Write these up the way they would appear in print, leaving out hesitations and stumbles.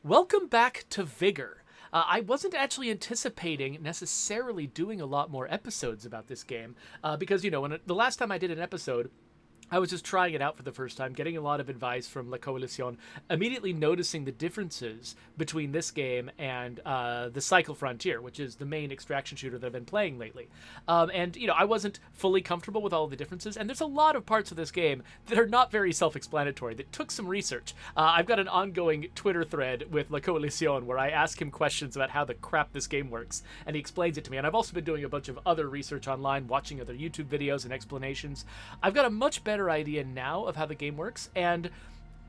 Welcome back to Vigor. I wasn't actually anticipating necessarily doing a lot more episodes about this game because, the last time I did an episode, I was just trying it out for the first time, getting a lot of advice from La Coalition, immediately noticing the differences between this game and the Cycle Frontier, which is the main extraction shooter that I've been playing lately. I wasn't fully comfortable with all of the differences, and there's a lot of parts of this game that are not very self-explanatory, that took some research. I've got an ongoing Twitter thread with La Coalition where I ask him questions about how the crap this game works, and he explains it to me, and I've also been doing a bunch of other research online, watching other YouTube videos and explanations. I've got a much better idea now of how the game works, and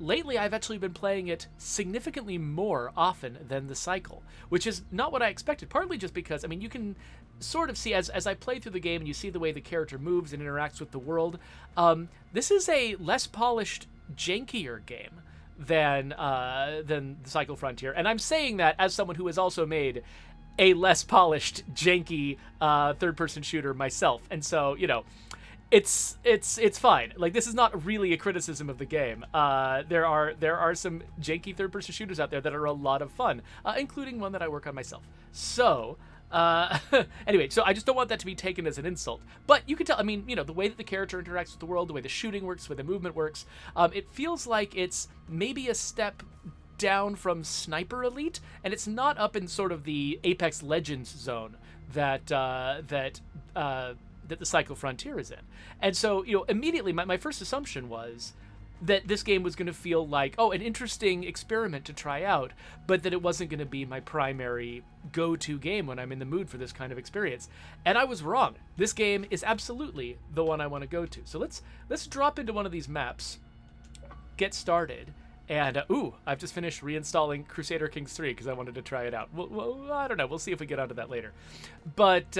lately I've actually been playing it significantly more often than the Cycle, which is not what I expected, partly just because, you can sort of see, as I play through the game and you see the way the character moves and interacts with the world, this is a less polished, jankier game than the Cycle Frontier, and I'm saying that as someone who has also made a less polished, janky third-person shooter myself, and so, it's fine. Like, this is not really a criticism of the game. There are some janky third-person shooters out there that are a lot of fun, including one that I work on myself. So, anyway, so I just don't want that to be taken as an insult. But you can tell, the way that the character interacts with the world, the way the shooting works, the way the movement works, it feels like it's maybe a step down from Sniper Elite, and it's not up in sort of the Apex Legends zone that the Cycle Frontier is in. And so, immediately my first assumption was that this game was going to feel like, an interesting experiment to try out, but that it wasn't going to be my primary go-to game when I'm in the mood for this kind of experience. And I was wrong. This game is absolutely the one I want to go to. So let's drop into one of these maps, get started, and, I've just finished reinstalling Crusader Kings 3 because I wanted to try it out. Well, I don't know. We'll see if we get onto that later. But,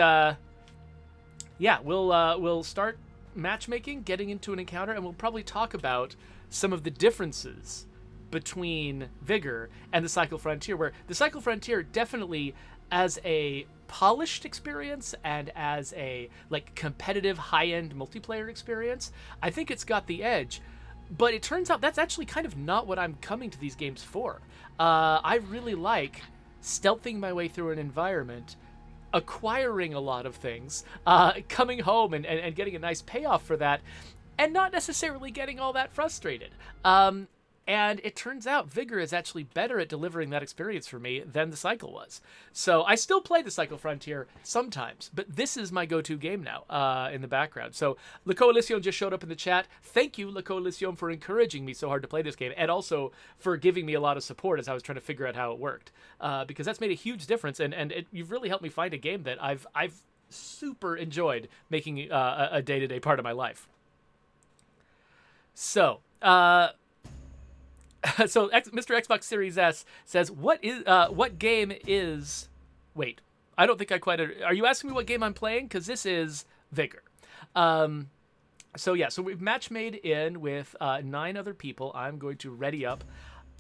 yeah, we'll start matchmaking, getting into an encounter, and we'll probably talk about some of the differences between Vigor and the Cycle Frontier, where the Cycle Frontier definitely, as a polished experience and as a competitive high-end multiplayer experience, I think it's got the edge. But it turns out that's actually kind of not what I'm coming to these games for. I really like stealthing my way through an environment, acquiring a lot of things, coming home and getting a nice payoff for that, and not necessarily getting all that frustrated. And it turns out Vigor is actually better at delivering that experience for me than the Cycle was. So I still play the Cycle Frontier sometimes, but this is my go-to game now in the background. So La Coalition just showed up in the chat. Thank you, La Coalition, for encouraging me so hard to play this game, and also for giving me a lot of support as I was trying to figure out how it worked. Because that's made a huge difference, and you've really helped me find a game that I've super enjoyed making a day-to-day part of my life. So, Mr. Xbox Series S says, what game is... Wait, I don't think I quite... Are you asking me what game I'm playing? Because this is Vigor. So we've match made in with 9 other people. I'm going to ready up.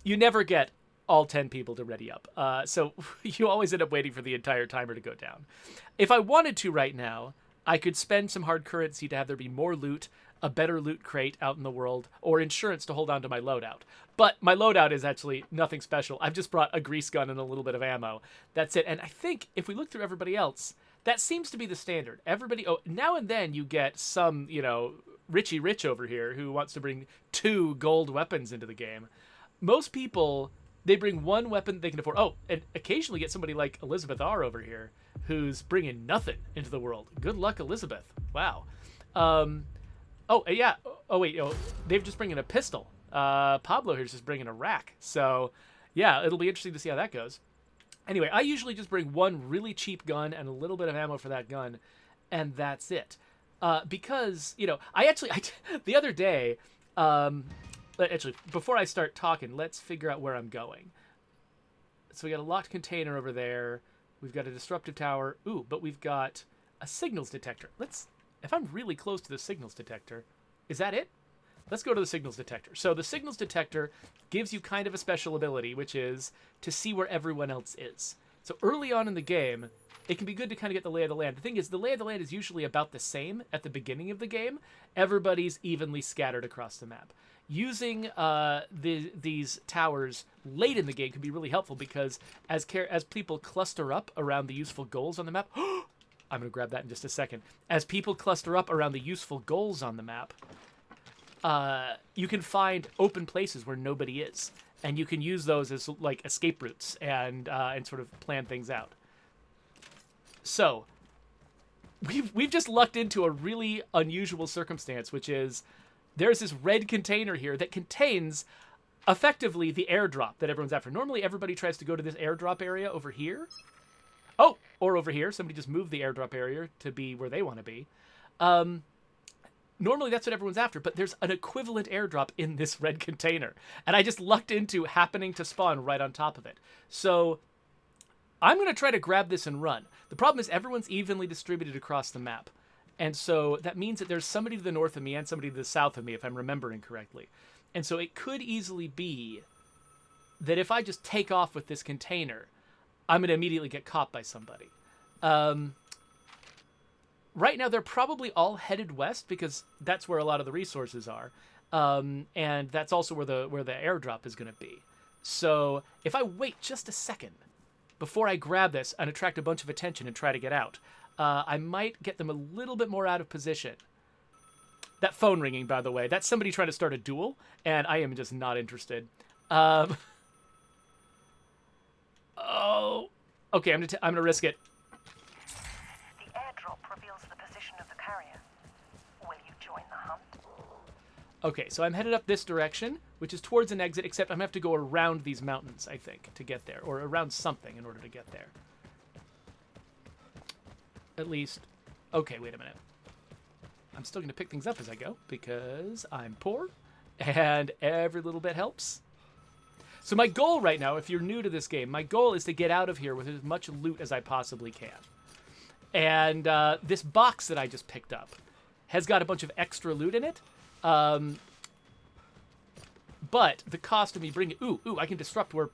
You never get all 10 people to ready up. So you always end up waiting for the entire timer to go down. If I wanted to right now, I could spend some hard currency to have there be more loot, a better loot crate out in the world, or insurance to hold on to my loadout. But my loadout is actually nothing special. I've just brought a grease gun and a little bit of ammo. That's it. And I think if we look through everybody else, that seems to be the standard. Everybody, now and then you get some, Richie Rich over here who wants to bring 2 gold weapons into the game. Most people, they bring 1 weapon they can afford. Oh, and occasionally get somebody like Elizabeth R. over here who's bringing nothing into the world. Good luck, Elizabeth. Wow. Oh, yeah. Oh, wait. They've just bringing a pistol. Pablo here's just bringing a rack. So, yeah, it'll be interesting to see how that goes. Anyway, I usually just bring 1 really cheap gun and a little bit of ammo for that gun, and that's it. Because, the other day, actually, before I start talking, let's figure out where I'm going. So we got a locked container over there. We've got a disruptive tower. Ooh, but we've got a signals detector. If I'm really close to the signals detector, is that it? Let's go to the signals detector. So the signals detector gives you kind of a special ability, which is to see where everyone else is. So early on in the game, it can be good to kind of get the lay of the land. The thing is, the lay of the land is usually about the same at the beginning of the game. Everybody's evenly scattered across the map. using these towers late in the game can be really helpful because as people cluster up around the useful goals on the map, I'm going to grab that in just a second. As people cluster up around the useful goals on the map, you can find open places where nobody is, and you can use those as like escape routes and sort of plan things out. So we've just lucked into a really unusual circumstance, which is there's this red container here that contains effectively the airdrop that everyone's after. Normally everybody tries to go to this airdrop area over here. Oh, or over here. Somebody just moved the airdrop area to be where they want to be. Normally that's what everyone's after, but there's an equivalent airdrop in this red container. And I just lucked into happening to spawn right on top of it. So I'm going to try to grab this and run. The problem is everyone's evenly distributed across the map. And so that means that there's somebody to the north of me and somebody to the south of me, if I'm remembering correctly. And so it could easily be that if I just take off with this container, I'm going to immediately get caught by somebody. Right now, they're probably all headed west because that's where a lot of the resources are. And that's also where the airdrop is going to be. So if I wait just a second before I grab this and attract a bunch of attention and try to get out, I might get them a little bit more out of position. That phone ringing, by the way, that's somebody trying to start a duel, and I am just not interested. Oh, okay, I'm gonna risk it. The airdrop reveals the position of the carrier. Will you join the hunt? Okay, so I'm headed up this direction, which is towards an exit, except I'm gonna have to go around these mountains, I think, to get there, or around something in order to get there. At least, okay, wait a minute. I'm still gonna pick things up as I go because I'm poor, and every little bit helps. So my goal right now, if you're new to this game, my goal is to get out of here with as much loot as I possibly can. And this box that I just picked up has got a bunch of extra loot in it. But the cost of me bringing... Ooh, I can disrupt where...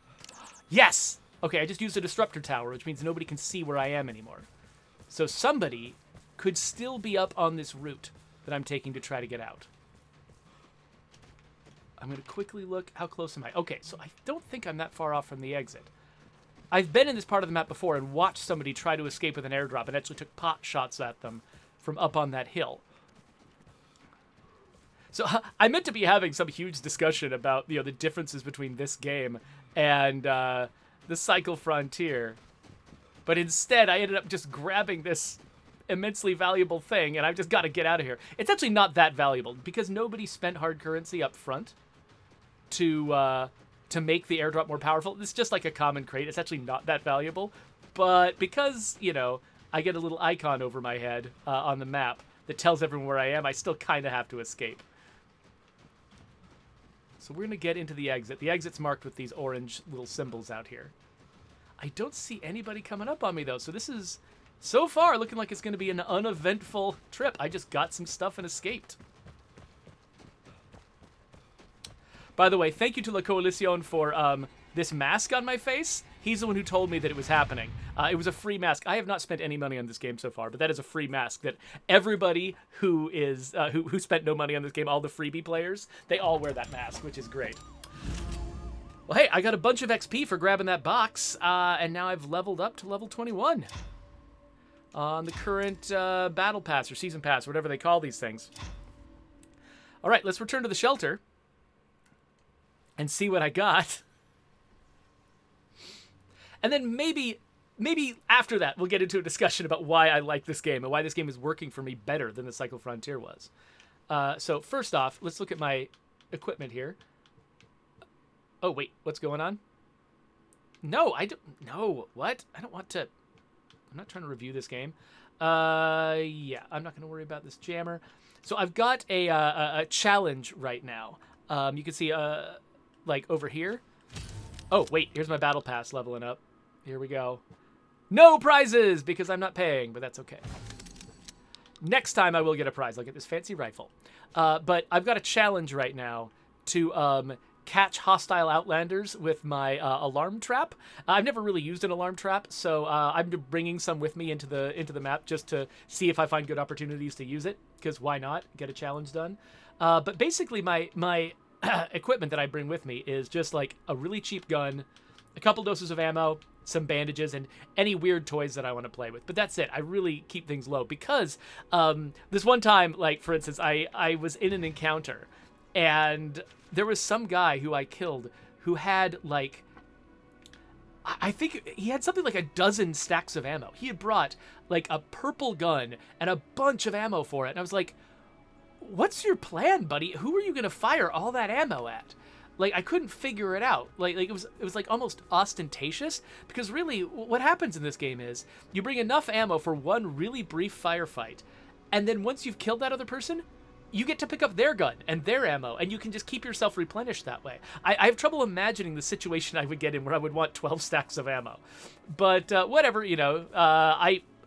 Yes! Okay, I just used a disruptor tower, which means nobody can see where I am anymore. So somebody could still be up on this route that I'm taking to try to get out. I'm going to quickly look. How close am I? Okay, so I don't think I'm that far off from the exit. I've been in this part of the map before and watched somebody try to escape with an airdrop and actually took pot shots at them from up on that hill. So I meant to be having some huge discussion about, the differences between this game and the Cycle Frontier. But instead, I ended up just grabbing this immensely valuable thing, and I've just got to get out of here. It's actually not that valuable, because nobody spent hard currency up front to make the airdrop more powerful. It's just like a common crate. It's actually not that valuable. But because, I get a little icon over my head on the map that tells everyone where I am, I still kind of have to escape. So we're going to get into the exit. The exit's marked with these orange little symbols out here. I don't see anybody coming up on me, though, so this is, so far, looking like it's going to be an uneventful trip. I just got some stuff and escaped. By the way, thank you to La Coalición for this mask on my face. He's the one who told me that it was happening. It was a free mask. I have not spent any money on this game so far, but that is a free mask that everybody who is who spent no money on this game, all the freebie players, they all wear that mask, which is great. Well, hey, I got a bunch of XP for grabbing that box, and now I've leveled up to level 21 on the current battle pass or season pass, or whatever they call these things. All right, let's return to the shelter and see what I got. And then maybe after that, we'll get into a discussion about why I like this game and why this game is working for me better than the Cycle Frontier was. So first off, let's look at my equipment here. Oh, wait, what's going on? No, I don't... No, what? I don't want to... I'm not trying to review this game. Yeah, I'm not going to worry about this jammer. So I've got a challenge right now. You can see, like, over here. Oh, wait, here's my battle pass leveling up. Here we go. No prizes, because I'm not paying, but that's okay. Next time I will get a prize. I'll get this fancy rifle. But I've got a challenge right now to... catch hostile outlanders with my alarm trap. I've never really used an alarm trap, so I'm bringing some with me into the map just to see if I find good opportunities to use it, because why not? Get a challenge done. But basically, my equipment that I bring with me is just like a really cheap gun, a couple doses of ammo, some bandages, and any weird toys that I want to play with. But that's it. I really keep things low because this one time, like, for instance, I was in an encounter and there was some guy who I killed who had, like, I think he had something like a dozen stacks of ammo. He had brought, like, a purple gun and a bunch of ammo for it. And I was like, what's your plan, buddy? Who are you going to fire all that ammo at? Like, I couldn't figure it out. Like it was like almost ostentatious, because really what happens in this game is you bring enough ammo for one really brief firefight, and then once you've killed that other person, you get to pick up their gun and their ammo, and you can just keep yourself replenished that way. I have trouble imagining the situation I would get in where I would want 12 stacks of ammo. But whatever,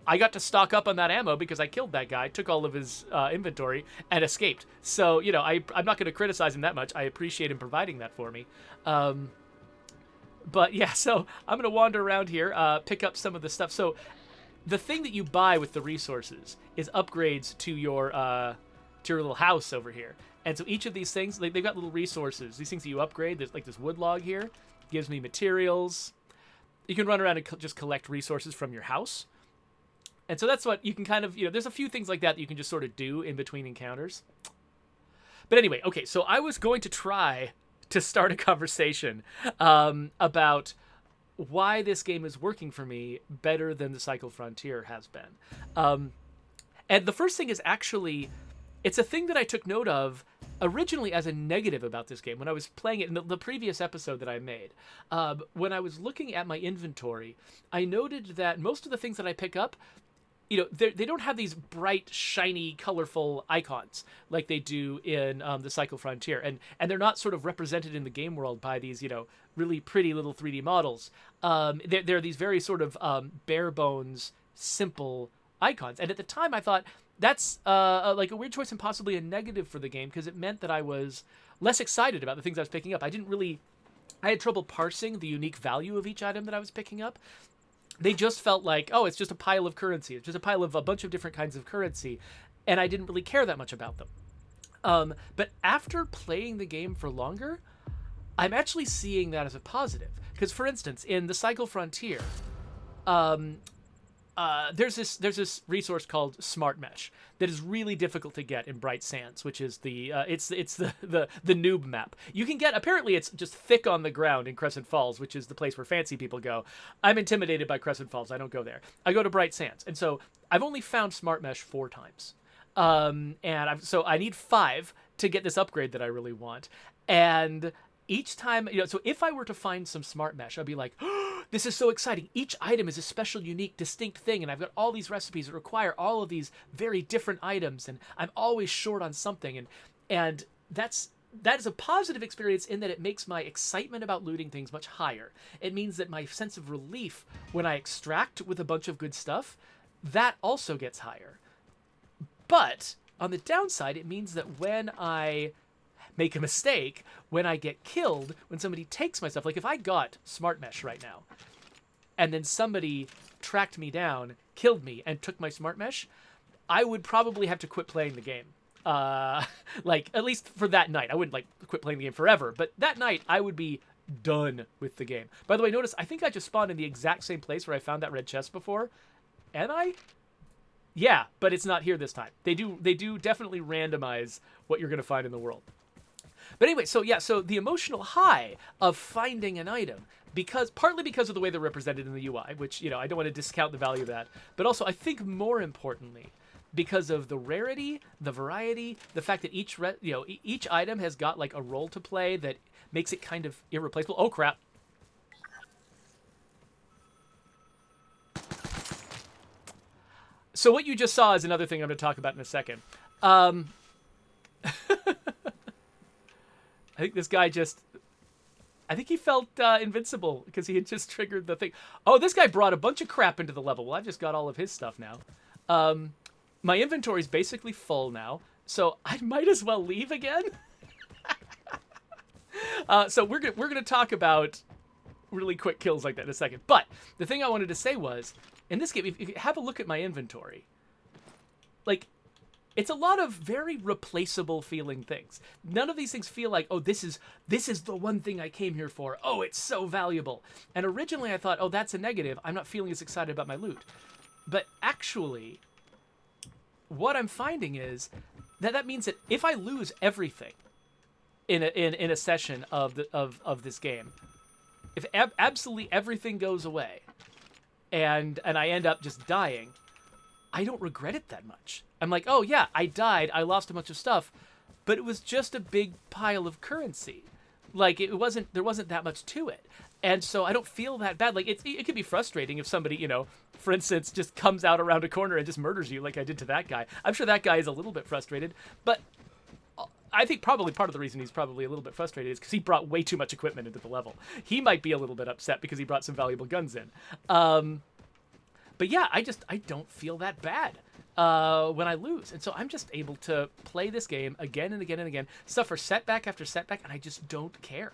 I got to stock up on that ammo because I killed that guy, took all of his inventory, and escaped. So, I'm not going to criticize him that much. I appreciate him providing that for me. But yeah, so I'm going to wander around here, pick up some of the stuff. So the thing that you buy with the resources is upgrades to your little house over here. And so each of these things, they've got little resources. These things that you upgrade, there's like this wood log here, gives me materials. You can run around and just collect resources from your house. And so that's what you can kind of, there's a few things like that you can just sort of do in between encounters. But anyway, okay, so I was going to try to start a conversation about why this game is working for me better than the Cycle Frontier has been. And the first thing is actually, it's a thing that I took note of originally as a negative about this game when I was playing it in the previous episode that I made. When I was looking at my inventory, I noted that most of the things that I pick up, they don't have these bright, shiny, colorful icons like they do in the Cycle Frontier. And they're not sort of represented in the game world by these, really pretty little 3D models. They're these very sort of bare bones, simple icons. And at the time I thought that's like a weird choice and possibly a negative for the game, because it meant that I was less excited about the things I was picking up. I had trouble parsing the unique value of each item that I was picking up. They just felt like, oh, it's just a pile of currency. It's just a pile of a bunch of different kinds of currency. And I didn't really care that much about them. But after playing the game for longer, I'm actually seeing that as a positive. Because, for instance, in the Cycle Frontier, there's this resource called Smart Mesh that is really difficult to get in Bright Sands, which is the noob map. You can get, apparently it's just thick on the ground in Crescent Falls, which is the place where fancy people go. I'm intimidated by Crescent Falls. I don't go there. I go to Bright Sands. And so I've only found Smart Mesh 4 times. So I need 5 to get this upgrade that I really want. And each time, so if I were to find some Smart Mesh, I'd be like, oh, this is so exciting. Each item is a special, unique, distinct thing, and I've got all these recipes that require all of these very different items, and I'm always short on something, and that is a positive experience in that it makes my excitement about looting things much higher. It means that my sense of relief when I extract with a bunch of good stuff, that also gets higher. But on the downside, it means that when I make a mistake, when I get killed, when somebody takes my stuff, like if I got Smart Mesh right now, and then somebody tracked me down, killed me, and took my Smart Mesh, I would probably have to quit playing the game. Like, at least for that night. I wouldn't, like, quit playing the game forever, but that night, I would be done with the game. By the way, notice, I think I just spawned in the exact same place where I found that red chest before. Am I? Yeah, but it's not here this time. They do definitely randomize what you're going to find in the world. But anyway, so the emotional high of finding an item, partly because of the way they're represented in the UI, which, I don't want to discount the value of that, but also I think more importantly, because of the rarity, the variety, the fact that each item has got like a role to play that makes it kind of irreplaceable. Oh crap. So what you just saw is another thing I'm going to talk about in a second. I think this guy I think he felt invincible because he had just triggered the thing. Oh, this guy brought a bunch of crap into the level. Well, I've just got all of his stuff now. My inventory's basically full now, so I might as well leave again. So we're gonna talk about really quick kills like that in a second. But the thing I wanted to say was, in this game, if you have a look at my inventory, like, it's a lot of very replaceable feeling things. None of these things feel like, oh, this is the one thing I came here for. Oh, it's so valuable. And originally I thought, oh, that's a negative. I'm not feeling as excited about my loot. But actually, what I'm finding is that means that if I lose everything in a session of this game, if absolutely everything goes away, and I end up just dying, I don't regret it that much. I'm like, oh yeah, I died, I lost a bunch of stuff, but it was just a big pile of currency. Like there wasn't that much to it. And so I don't feel that bad. Like it could be frustrating if somebody, you know, for instance, just comes out around a corner and just murders you like I did to that guy. I'm sure that guy is a little bit frustrated, but I think probably part of the reason he's probably a little bit frustrated is because he brought way too much equipment into the level. He might be a little bit upset because he brought some valuable guns in. But yeah, I don't feel that bad when I lose. And so I'm just able to play this game again and again and again, suffer setback after setback, and I just don't care.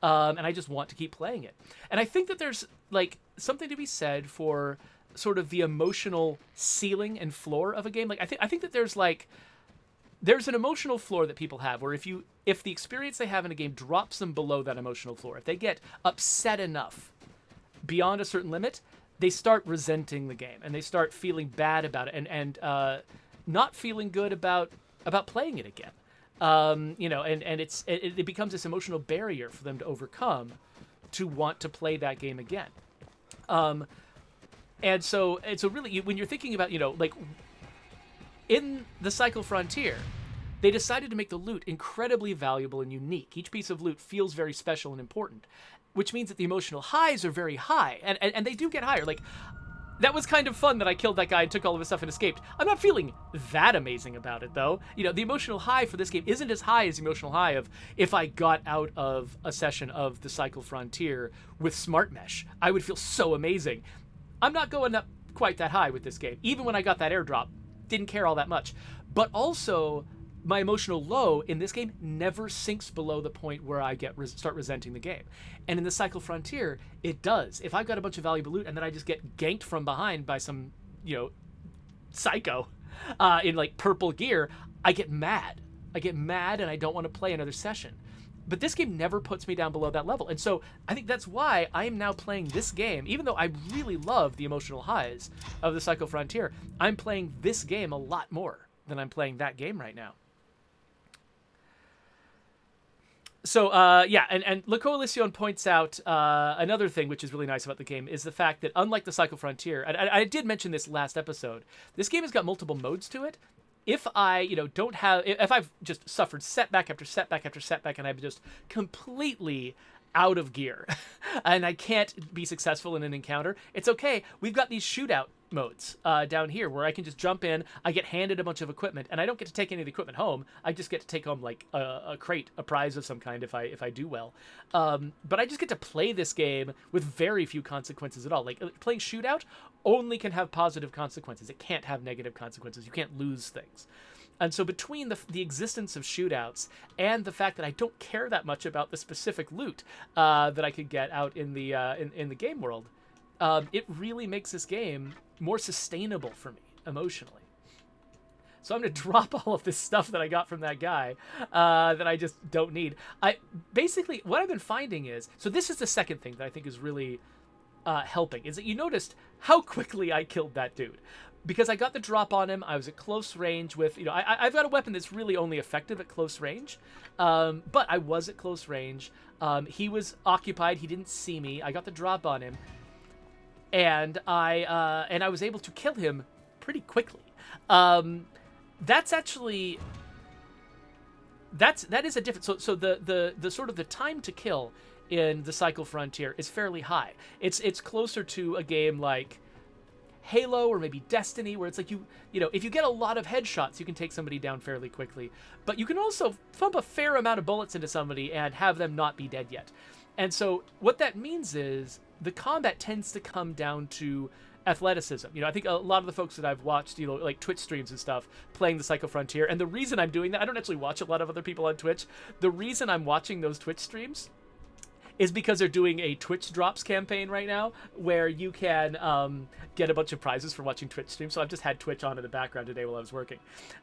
And I just want to keep playing it. And I think that there's like something to be said for sort of the emotional ceiling and floor of a game. Like I think that there's an emotional floor that people have where if the experience they have in a game drops them below that emotional floor, if they get upset enough beyond a certain limit, they start resenting the game and they start feeling bad about it and not feeling good about playing it again. You know, and it becomes this emotional barrier for them to overcome to want to play that game again. And so really, when you're thinking about, you know, like in the Cycle Frontier, they decided to make the loot incredibly valuable and unique. Each piece of loot feels very special and important, which means that the emotional highs are very high, and they do get higher. Like, that was kind of fun that I killed that guy and took all of his stuff and escaped. I'm not feeling that amazing about it, though. You know, the emotional high for this game isn't as high as the emotional high of if I got out of a session of the Cycle Frontier with Smart Mesh. I would feel so amazing. I'm not going up quite that high with this game. Even when I got that airdrop, didn't care all that much. But also, my emotional low in this game never sinks below the point where I start resenting the game. And in the Cycle Frontier, it does. If I've got a bunch of valuable loot and then I just get ganked from behind by some, you know, psycho in like purple gear, I get mad. I get mad and I don't want to play another session. But this game never puts me down below that level. And so I think that's why I am now playing this game, even though I really love the emotional highs of the Cycle Frontier, I'm playing this game a lot more than I'm playing that game right now. So, yeah, and La Coalición points out another thing which is really nice about the game is the fact that unlike the Cycle Frontier, and I did mention this last episode, this game has got multiple modes to it. If I, you know, if I've just suffered setback after setback after setback and I'm just completely out of gear and I can't be successful in an encounter, it's okay. We've got these shootout modes down here where I can just jump in, I get handed a bunch of equipment, and I don't get to take any of the equipment home. I just get to take home like a crate, a prize of some kind if I do well. But I just get to play this game with very few consequences at all. Like playing shootout only can have positive consequences. It can't have negative consequences. You can't lose things. And so between the existence of shootouts and the fact that I don't care that much about the specific loot that I could get out in the in the game world, it really makes this game more sustainable for me emotionally. So I'm going to drop all of this stuff that I got from that guy that I just don't need. Basically, what I've been finding is, so this is the second thing that I think is really helping, is that you noticed how quickly I killed that dude. Because I got the drop on him, I was at close range with, you know, I've got a weapon that's really only effective at close range, but I was at close range. He was occupied, he didn't see me, I got the drop on him, and I was able to kill him pretty quickly. That's actually, that is a different, so the sort of the time to kill in the Cycle Frontier is fairly high. It's closer to a game like Halo or maybe Destiny, where it's like you know, if you get a lot of headshots, you can take somebody down fairly quickly. But you can also thump a fair amount of bullets into somebody and have them not be dead yet. And so what that means is the combat tends to come down to athleticism. You know, I think a lot of the folks that I've watched, you know, like Twitch streams and stuff, playing the Cycle Frontier, and the reason I'm doing that, I don't actually watch a lot of other people on Twitch. The reason I'm watching those Twitch streams is because they're doing a Twitch drops campaign right now where you can get a bunch of prizes for watching Twitch streams. So I've just had Twitch on in the background today while I was working.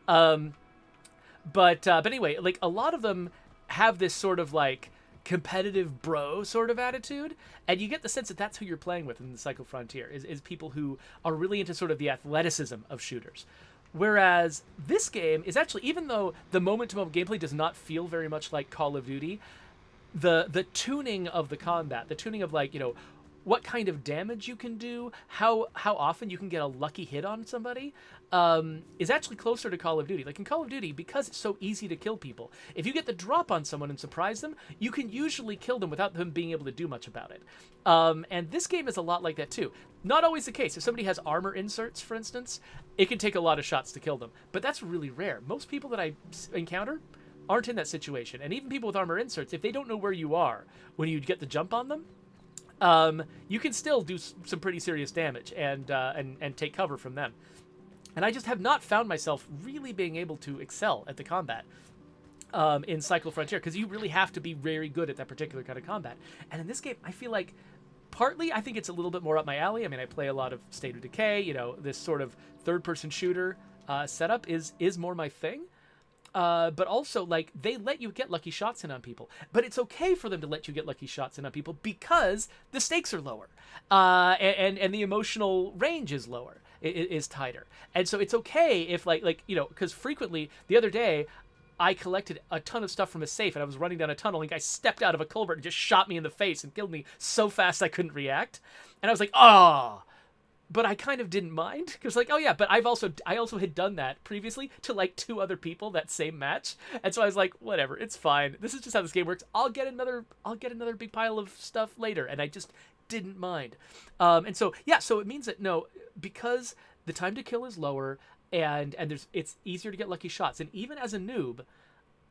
But anyway, like a lot of them have this sort of like competitive bro sort of attitude, and you get the sense that that's who you're playing with in the Cycle Frontier is people who are really into sort of the athleticism of shooters. Whereas this game is actually, even though the moment-to-moment gameplay does not feel very much like Call of Duty, the tuning of the combat, the tuning of like, you know, what kind of damage you can do, how often you can get a lucky hit on somebody, is actually closer to Call of Duty. Like in Call of Duty, because it's so easy to kill people, if you get the drop on someone and surprise them, you can usually kill them without them being able to do much about it. And this game is a lot like that too. Not always the case. If somebody has armor inserts, for instance, it can take a lot of shots to kill them. But that's really rare. Most people that I encounter aren't in that situation. And even people with armor inserts, if they don't know where you are when you get the jump on them, you can still do some pretty serious damage and take cover from them. And I just have not found myself really being able to excel at the combat in Cycle Frontier, because you really have to be very good at that particular kind of combat. And in this game, I feel like partly I think it's a little bit more up my alley. I mean, I play a lot of State of Decay. You know, this sort of third-person shooter setup is more my thing. But also, like, they let you get lucky shots in on people. But it's okay for them to let you get lucky shots in on people because the stakes are lower. And the emotional range is lower, is tighter. And so it's okay if, like you know, because frequently, the other day, I collected a ton of stuff from a safe, and I was running down a tunnel, and a guy stepped out of a culvert and just shot me in the face and killed me so fast I couldn't react. And I was like, oh... But I kind of didn't mind, because like, oh yeah, but I also had done that previously to like 2 other people that same match, and so I was like, whatever, it's fine. This is just how this game works. I'll get another big pile of stuff later, and I just didn't mind. And so yeah, so it means that no, because the time to kill is lower, and it's easier to get lucky shots, and even as a noob,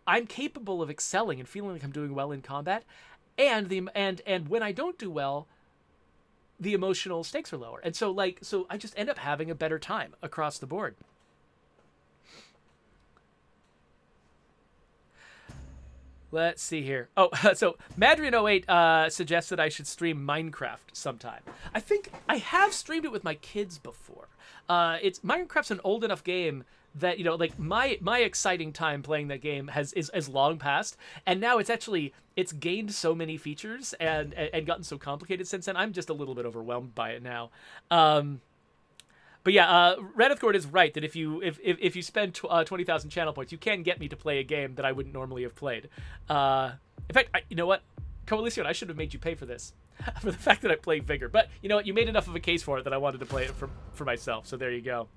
I'm capable of excelling and feeling like I'm doing well in combat, and when I don't do well, the emotional stakes are lower. And so I just end up having a better time across the board. Let's see here. Oh, so Madrian08 suggests that I should stream Minecraft sometime. I think I have streamed it with my kids before. Minecraft's an old enough game that, you know, like my exciting time playing that game is long past, and now it's gained so many features and gotten so complicated since then. I'm just a little bit overwhelmed by it now. But yeah, Radithcord is right that if you spend 20,000 channel points, you can get me to play a game that I wouldn't normally have played. In fact, you know what, Coalition, I should have made you pay for this, for the fact that I played Vigor. But you know what, you made enough of a case for it that I wanted to play it for myself. So there you go.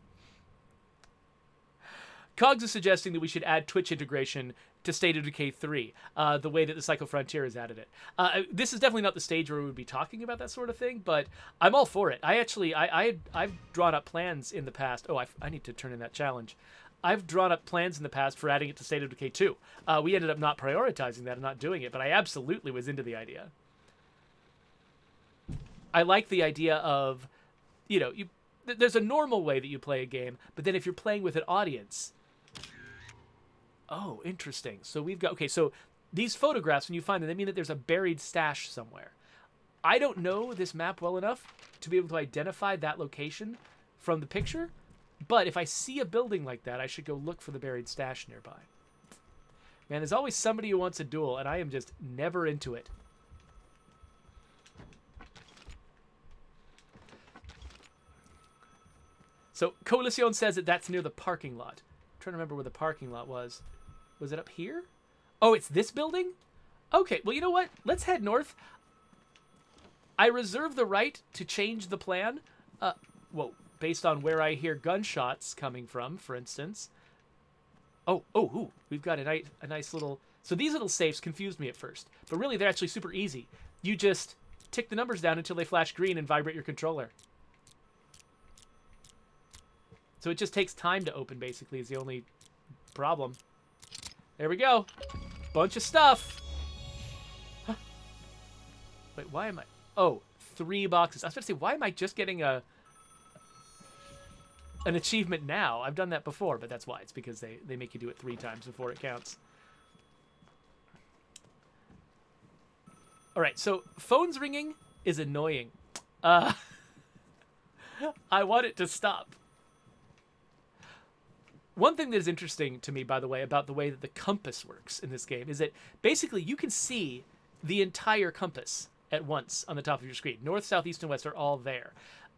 Cogs is suggesting that we should add Twitch integration to State of Decay 3, the way that the Cycle Frontier has added it. This is definitely not the stage where we would be talking about that sort of thing, but I'm all for it. I've drawn up plans in the past. Oh, I need to turn in that challenge. I've drawn up plans in the past for adding it to State of Decay 2. We ended up not prioritizing that and not doing it, but I absolutely was into the idea. I like the idea of, you know, there's a normal way that you play a game, but then if you're playing with an audience... Oh, interesting. So we've got... Okay, so these photographs, when you find them, they mean that there's a buried stash somewhere. I don't know this map well enough to be able to identify that location from the picture, but if I see a building like that, I should go look for the buried stash nearby. Man, there's always somebody who wants a duel, and I am just never into it. So Coalition says that that's near the parking lot. I'm trying to remember where the parking lot was. Was it up here? Oh, it's this building? Okay, well, you know what? Let's head north. I reserve the right to change the plan. Whoa, based on where I hear gunshots coming from, for instance. Ooh, we've got a nice little... So these little safes confused me at first, but really they're actually super easy. You just tick the numbers down until they flash green and vibrate your controller. So it just takes time to open, basically, is the only problem. There we go. Bunch of stuff. Huh. Wait, why am I... Oh, 3 boxes. I was about to say, why am I just getting an achievement now? I've done that before, but that's why. It's because they make you do it 3 times before it counts. All right, so phone's ringing is annoying. Uh, I want it to stop. One thing that is interesting to me, by the way, about the way that the compass works in this game is that basically you can see the entire compass at once on the top of your screen. North, south, east, and west are all there.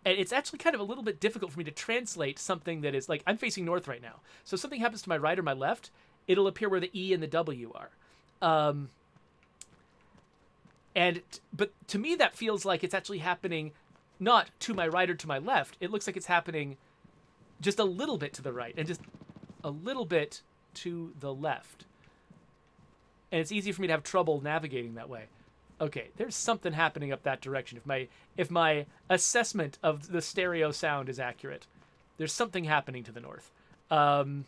And it's actually kind of a little bit difficult for me to translate something that is like, I'm facing north right now. So if something happens to my right or my left, it'll appear where the E and the W are. But to me, that feels like it's actually happening not to my right or to my left. It looks like it's happening just a little bit to the right and just a little bit to the left. And it's easy for me to have trouble navigating that way. Okay, there's something happening up that direction. If my assessment of the stereo sound is accurate, there's something happening to the north. I'm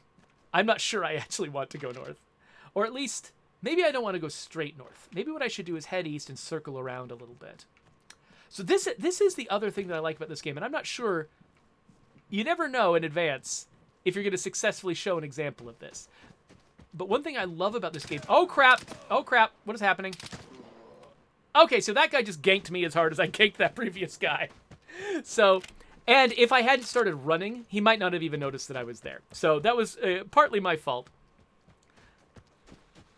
not sure I actually want to go north. Or at least, maybe I don't want to go straight north. Maybe what I should do is head east and circle around a little bit. So this is the other thing that I like about this game, and I'm not sure. You never know in advance if you're going to successfully show an example of this. But one thing I love about this game... Oh, crap! Oh, crap! What is happening? Okay, so that guy just ganked me as hard as I ganked that previous guy. So, and if I hadn't started running, he might not have even noticed that I was there. So that was partly my fault.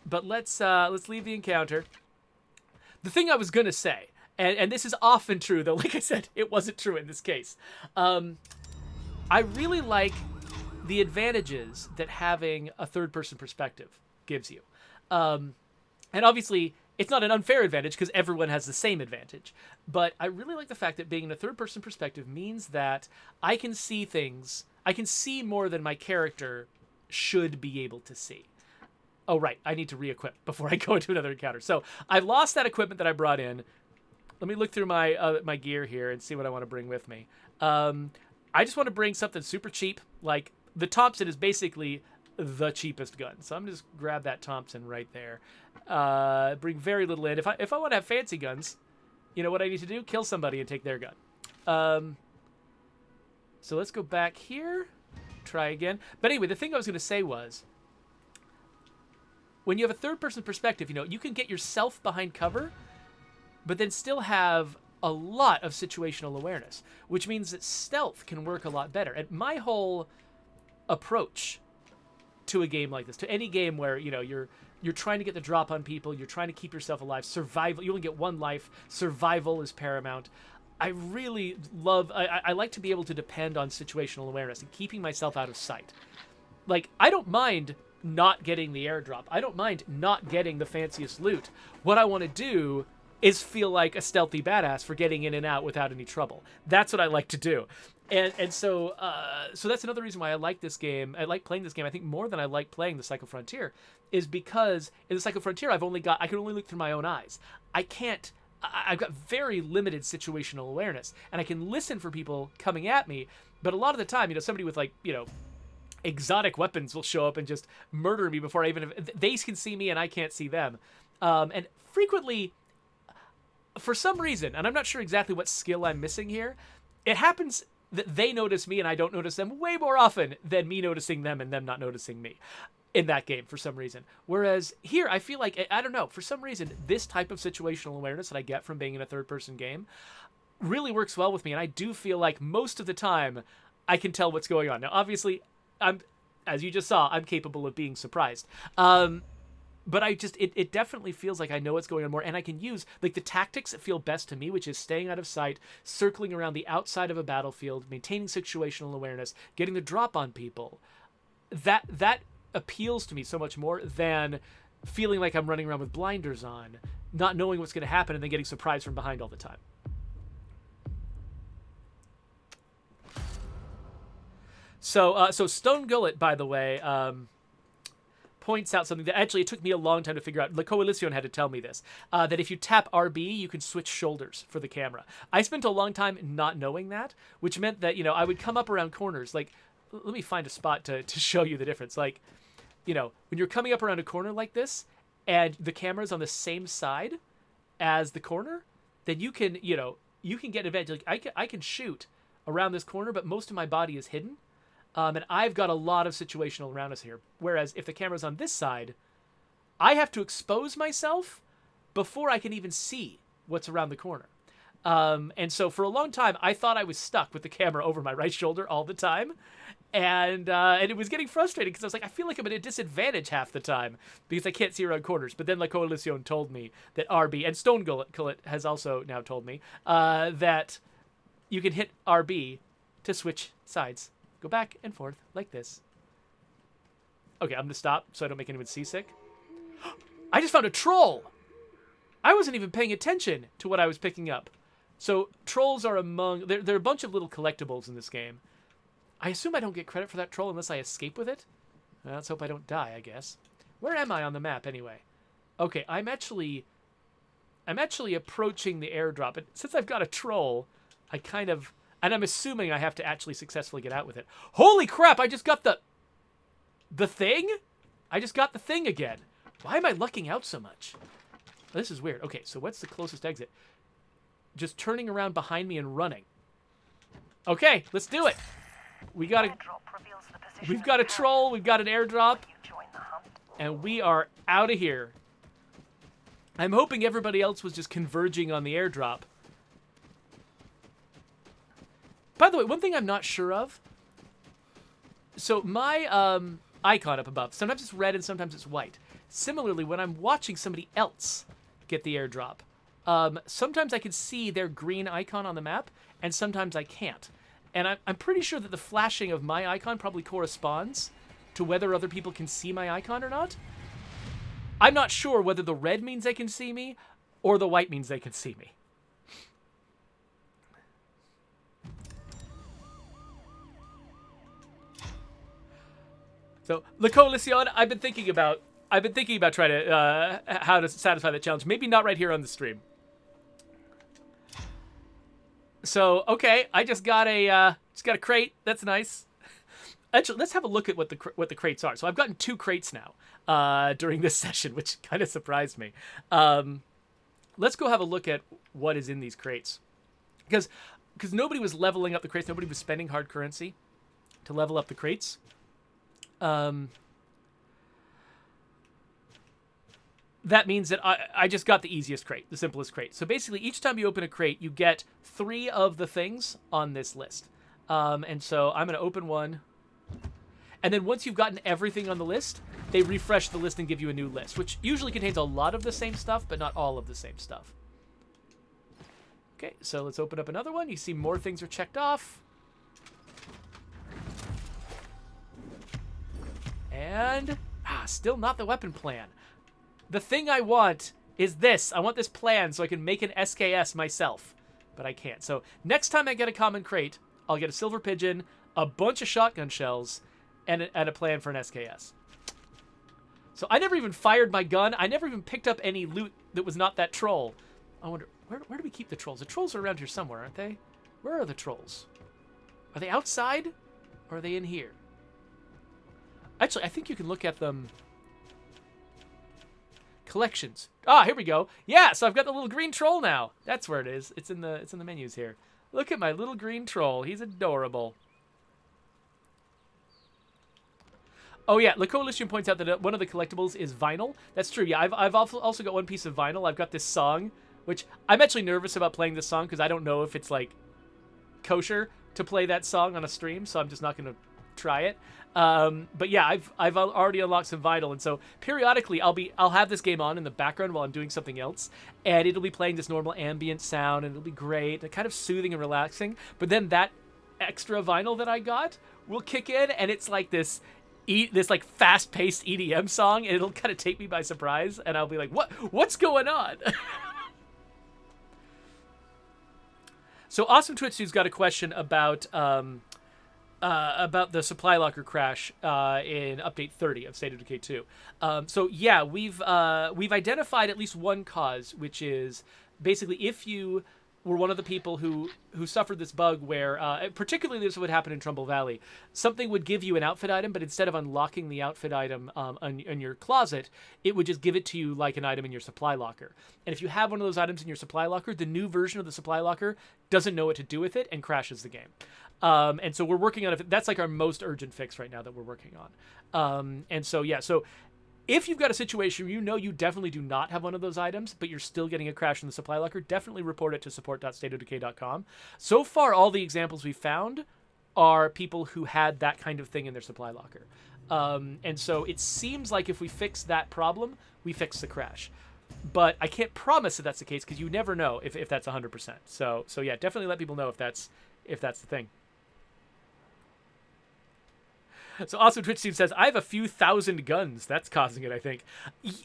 But let's leave the encounter. The thing I was going to say, and this is often true, though, like I said, it wasn't true in this case. I really like the advantages that having a third-person perspective gives you. And obviously, it's not an unfair advantage because everyone has the same advantage. But I really like the fact that being in a third-person perspective means that I can see things. I can see more than my character should be able to see. Oh, right. I need to re-equip before I go into another encounter. So I lost that equipment that I brought in. Let me look through my gear here and see what I want to bring with me. I just want to bring something super cheap. Like, the Thompson is basically the cheapest gun. So I'm going to just grab that Thompson right there. Bring very little in. If I want to have fancy guns, you know what I need to do? Kill somebody and take their gun. So let's go back here. Try again. But anyway, the thing I was going to say was, when you have a third-person perspective, you can get yourself behind cover, but then still have a lot of situational awareness, which means that stealth can work a lot better. And my whole approach to a game like this, to any game where you're trying to get the drop on people, you're trying to keep yourself alive, survival, you only get one life, survival is paramount. I really love, I like to be able to depend on situational awareness and keeping myself out of sight. Like, I don't mind not getting the airdrop. I don't mind not getting the fanciest loot. What I want to do is feel like a stealthy badass for getting in and out without any trouble. That's what I like to do. And so that's another reason why I like this game. I like playing this game, I think, more than I like playing the Psycho Frontier, is because in the Psycho Frontier, I can only look through my own eyes. I've got very limited situational awareness, and I can listen for people coming at me, but a lot of the time, somebody with exotic weapons will show up and just murder me before they can see me and I can't see them. And frequently, for some reason, and I'm not sure exactly what skill I'm missing here, it happens that they notice me and I don't notice them way more often than me noticing them and them not noticing me in that game for some reason. Whereas here, I feel like, I don't know, for some reason, this type of situational awareness that I get from being in a third-person game really works well with me, and I do feel like most of the time I can tell what's going on. Now, obviously, as you just saw, I'm capable of being surprised. But it definitely feels like I know what's going on more, and I can use the tactics that feel best to me, which is staying out of sight, circling around the outside of a battlefield, maintaining situational awareness, getting the drop on people. That appeals to me so much more than feeling like I'm running around with blinders on, not knowing what's going to happen, and then getting surprised from behind all the time. So Stone Gullet, by the way, points out something that actually it took me a long time to figure out. La Coalition had to tell me this, that if you tap RB, you can switch shoulders for the camera. I spent a long time not knowing that, which meant that, I would come up around corners. Like, let me find a spot to show you the difference. Like, when you're coming up around a corner like this, and the camera's on the same side as the corner, then you can get advantage. Like, I can shoot around this corner, but most of my body is hidden. And I've got a lot of situational awareness here. Whereas if the camera's on this side, I have to expose myself, before I can even see what's around the corner. And so for a long time, I thought I was stuck with the camera over my right shoulder all the time. And it was getting frustrating because I was like, I feel like I'm at a disadvantage half the time because I can't see around corners. But then La Coalición told me that RB, and Stone Gullet has also now told me, that you can hit RB to switch sides. Go back and forth like this. Okay, I'm going to stop so I don't make anyone seasick. I just found a troll! I wasn't even paying attention to what I was picking up. So trolls are among... There are a bunch of little collectibles in this game. I assume I don't get credit for that troll unless I escape with it. Well, let's hope I don't die, I guess. Where am I on the map, anyway? Okay, I'm actually approaching the airdrop. And since I've got a troll, I kind of... And I'm assuming I have to actually successfully get out with it. Holy crap, I just got the thing? I just got the thing again. Why am I lucking out so much? This is weird. Okay, so what's the closest exit? Just turning around behind me and running. Okay, let's do it. We've got a troll, we've got an airdrop, and we are out of here. I'm hoping everybody else was just converging on the airdrop. By the way, one thing I'm not sure of. So my icon up above, sometimes it's red and sometimes it's white. Similarly, when I'm watching somebody else get the airdrop, sometimes I can see their green icon on the map, and sometimes I can't. And I'm pretty sure that the flashing of my icon probably corresponds to whether other people can see my icon or not. I'm not sure whether the red means they can see me or the white means they can see me. So, La Coalición, I've been thinking about trying to how to satisfy that challenge. Maybe not right here on the stream. So, okay, I just got a crate. That's nice. Actually, let's have a look at what the crates are. So I've gotten 2 crates now during this session, which kind of surprised me. Let's go have a look at what is in these crates, because nobody was leveling up the crates. Nobody was spending hard currency to level up the crates. That means that I just got the easiest crate, the simplest crate. So basically, each time you open a crate, you get 3 of the things on this list. And so I'm going to open one. And then once you've gotten everything on the list, they refresh the list and give you a new list, which usually contains a lot of the same stuff, but not all of the same stuff. Okay, so let's open up another one. You see more things are checked off. And still not the weapon plan. The thing I want is this. I want this plan so I can make an SKS myself. But I can't. So next time I get a common crate, I'll get a silver pigeon, a bunch of shotgun shells, and a plan for an SKS. So I never even fired my gun. I never even picked up any loot that was not that troll. I wonder, where do we keep the trolls? The trolls are around here somewhere, aren't they? Where are the trolls? Are they outside? Or are they in here? Actually, I think you can look at them... Collections. Here we go. Yeah, so I've got the little green troll now. That's where it is. It's in the menus here. Look at my little green troll. He's adorable. Oh yeah, La Coalition points out that one of the collectibles is vinyl. That's true. Yeah, I've also got one piece of vinyl. I've got this song, which I'm actually nervous about playing this song because I don't know if it's like kosher to play that song on a stream, so I'm just not going to try it. But yeah, I've already unlocked some vinyl, and so periodically I'll have this game on in the background while I'm doing something else, and it'll be playing this normal ambient sound, and it'll be great, and kind of soothing and relaxing. But then that extra vinyl that I got will kick in, and it's like this like fast-paced EDM song, and it'll kind of take me by surprise, and I'll be like, what's going on? So Awesome Twitsu's got a question about the supply locker crash in update 30 of State of Decay 2. So yeah, we've identified at least one cause, which is basically if you were one of the people who suffered this bug where, particularly this would happen in Trumbull Valley, something would give you an outfit item, but instead of unlocking the outfit item in your closet, it would just give it to you like an item in your supply locker. And if you have one of those items in your supply locker, the new version of the supply locker doesn't know what to do with it and crashes the game. And so we're working on it. That's like our most urgent fix right now that we're working on. And so, yeah, so If you've got a situation where you know you definitely do not have one of those items, but you're still getting a crash in the supply locker, definitely report it to support.stateofdecay.com. So far, all the examples we found are people who had that kind of thing in their supply locker. And so it seems like if we fix that problem, we fix the crash. But I can't promise that that's the case because you never know if that's 100%. So yeah, definitely let people know if that's the thing. So Awesome Twitch Team says, I have a few thousand guns. That's causing it, I think.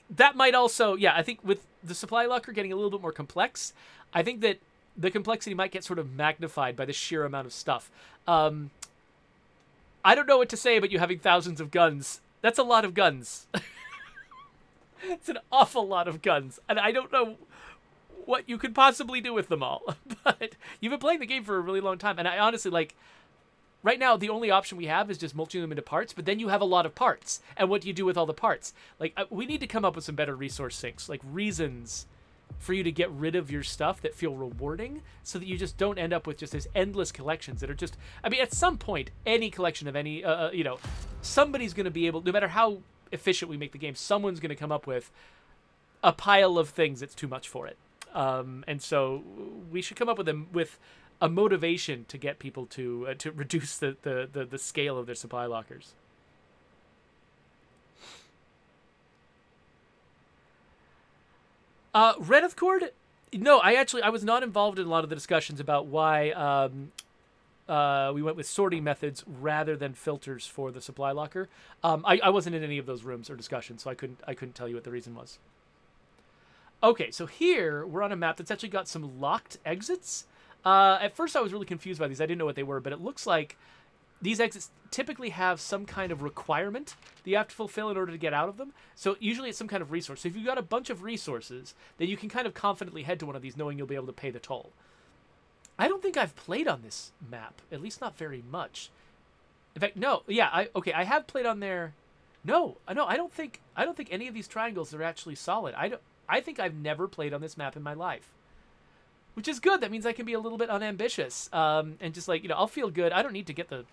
That might also, yeah, I think with the supply locker getting a little bit more complex, I think that the complexity might get sort of magnified by the sheer amount of stuff. I don't know what to say about you having thousands of guns. That's a lot of guns. It's an awful lot of guns. And I don't know what you could possibly do with them all. But you've been playing the game for a really long time. And I honestly, like, right now, the only option we have is just mulching them into parts, but then you have a lot of parts. And what do you do with all the parts? Like, we need to come up with some better resource sinks, like reasons for you to get rid of your stuff that feel rewarding so that you just don't end up with just these endless collections that are just, I mean, at some point, any collection of any, somebody's going to be able, no matter how efficient we make the game, someone's going to come up with a pile of things that's too much for it. And so we should come up with a motivation to get people to reduce the scale of their supply lockers. Reneth Cord? No, I was not involved in a lot of the discussions about why we went with sorting methods rather than filters for the supply locker. I wasn't in any of those rooms or discussions, so I couldn't tell you what the reason was. Okay, so here we're on a map that's actually got some locked exits. At first I was really confused by these. I didn't know what they were, but it looks like these exits typically have some kind of requirement that you have to fulfill in order to get out of them. So usually it's some kind of resource. So if you've got a bunch of resources, then you can kind of confidently head to one of these knowing you'll be able to pay the toll. I don't think I've played on this map, at least not very much. In fact, no. Yeah, I have played on there. No, I don't think any of these triangles are actually solid. I think I've never played on this map in my life. Which is good. That means I can be a little bit unambitious, and just like, I'll feel good. I don't need to get the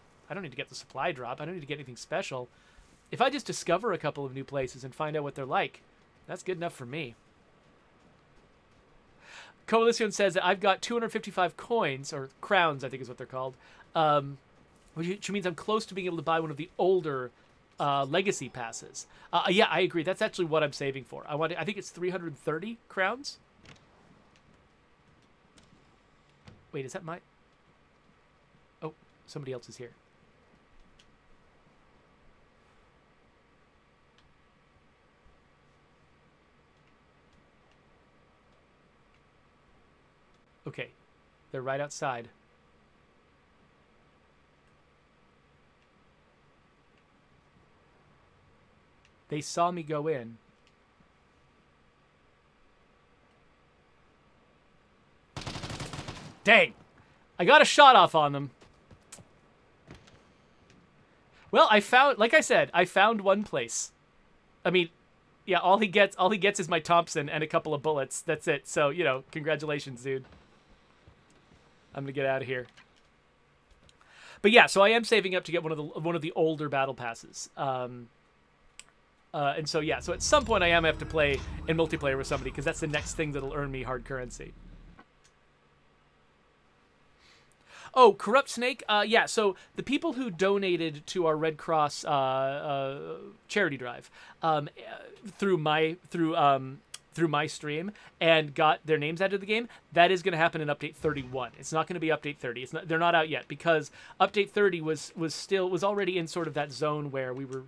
supply drop. I don't need to get anything special. If I just discover a couple of new places and find out what they're like, that's good enough for me. Coalition says that I've got 255 coins, or crowns, I think is what they're called, which means I'm close to being able to buy one of the older legacy passes. Yeah, I agree. That's actually what I'm saving for. I think it's 330 crowns. Wait, is that my... Oh, somebody else is here. Okay, they're right outside. They saw me go in. Dang! I got a shot off on them. Well, like I said, I found one place. I mean, yeah, all he gets is my Thompson and a couple of bullets. That's it. So, congratulations, dude. I'm gonna get out of here. But yeah, so I am saving up to get one of the older battle passes. And so yeah, so at some point I am gonna have to play in multiplayer with somebody because that's the next thing that'll earn me hard currency. Oh, Corrupt Snake. Yeah. So the people who donated to our Red Cross charity drive through my stream and got their names added to the game, that is going to happen in Update 31. It's not going to be Update 30. They're not out yet because Update 30 was already in sort of that zone where we were.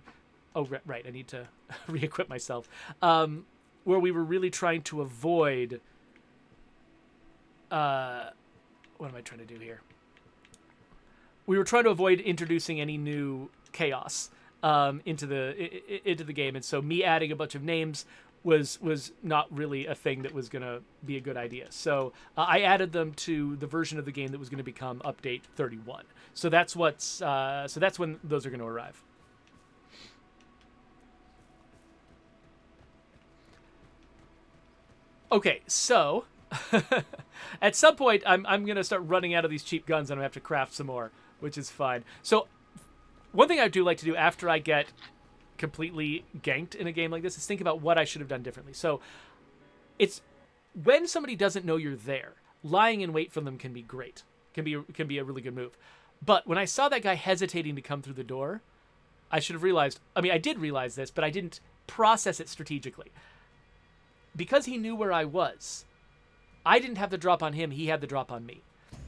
Oh, right. I need to re-equip myself. Where we were really trying to avoid. What am I trying to do here? We were trying to avoid introducing any new chaos into the game, and so me adding a bunch of names was not really a thing that was going to be a good idea. So I added them to the version of the game that was going to become Update 31. So that's when those are going to arrive. Okay, so at some point I'm going to start running out of these cheap guns and I'm going to have to craft some more, which is fine. So one thing I do like to do after I get completely ganked in a game like this is think about what I should have done differently. So it's when somebody doesn't know you're there, lying in wait for them can be great. Can be a really good move. But when I saw that guy hesitating to come through the door, I should have realized, I mean, I did realize this, but I didn't process it strategically. Because he knew where I was, I didn't have the drop on him, he had the drop on me.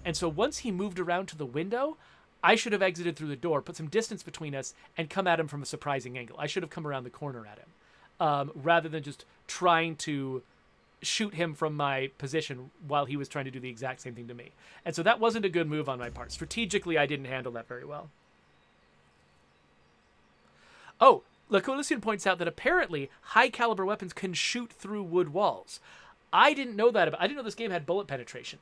And so once he moved around to the window, I should have exited through the door, put some distance between us, and come at him from a surprising angle. I should have come around the corner at him, rather than just trying to shoot him from my position while he was trying to do the exact same thing to me. And so that wasn't a good move on my part. Strategically, I didn't handle that very well. Oh, La Coalition points out that apparently high caliber weapons can shoot through wood walls. I didn't know that. I didn't know this game had bullet penetration.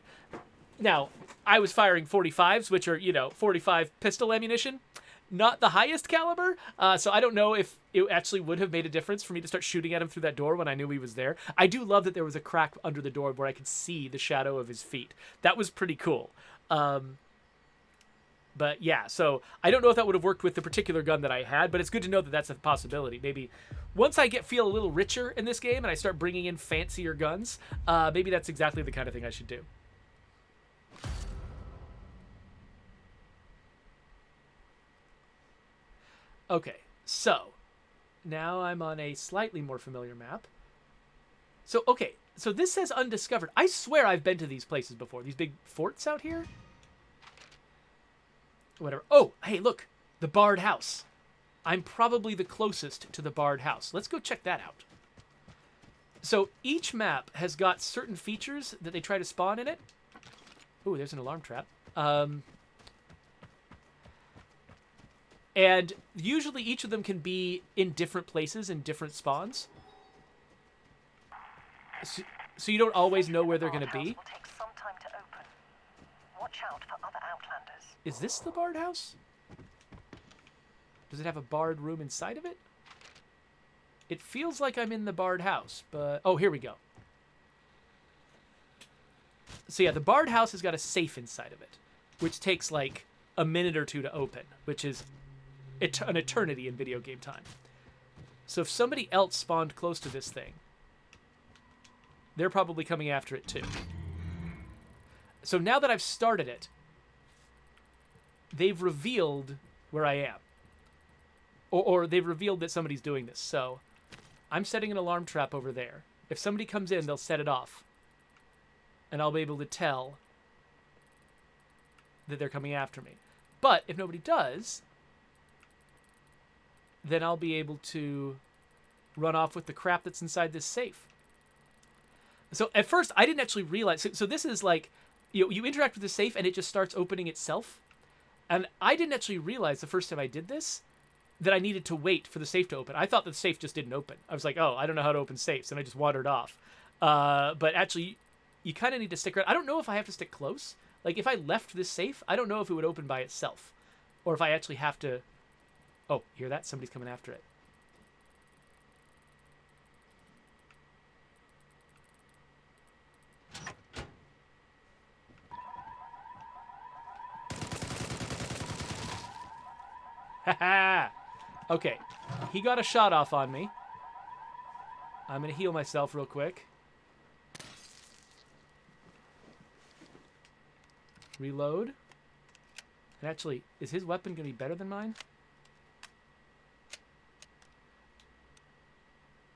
Now, I was firing 45s, which are, 45 pistol ammunition. Not the highest caliber, so I don't know if it actually would have made a difference for me to start shooting at him through that door when I knew he was there. I do love that there was a crack under the door where I could see the shadow of his feet. That was pretty cool. But yeah, so I don't know if that would have worked with the particular gun that I had, but it's good to know that that's a possibility. Maybe once I feel a little richer in this game and I start bringing in fancier guns, maybe that's exactly the kind of thing I should do. Okay, so now I'm on a slightly more familiar map. So, okay, so this says undiscovered. I swear I've been to these places before. These big forts out here? Whatever. Oh, hey, look, the barred house. I'm probably the closest to the barred house. Let's go check that out. So each map has got certain features that they try to spawn in it. Ooh, there's an alarm trap. And usually each of them can be in different places in different spawns. So you don't always know where they're going to be. Will take some time to open. Watch out for other outlanders. Is this the barred house? Does it have a barred room inside of it? It feels like I'm in the barred house, but... Oh, here we go. So yeah, the barred house has got a safe inside of it, which takes like a minute or two to open, which is an eternity in video game time. So if somebody else spawned close to this thing, they're probably coming after it too. So now that I've started it, they've revealed where I am. Or they've revealed that somebody's doing this. So I'm setting an alarm trap over there. If somebody comes in, they'll set it off. And I'll be able to tell that they're coming after me. But if nobody does, then I'll be able to run off with the crap that's inside this safe. So at first, I didn't actually realize. So this is like, you interact with the safe and it just starts opening itself. And I didn't actually realize the first time I did this that I needed to wait for the safe to open. I thought the safe just didn't open. I was like, oh, I don't know how to open safes. And I just wandered off. But actually, you kind of need to stick around. I don't know if I have to stick close. Like, if I left this safe, I don't know if it would open by itself. Or if I actually have to... Oh, hear that? Somebody's coming after it. Haha! Okay, he got a shot off on me. I'm going to heal myself real quick. Reload. And actually, is his weapon going to be better than mine?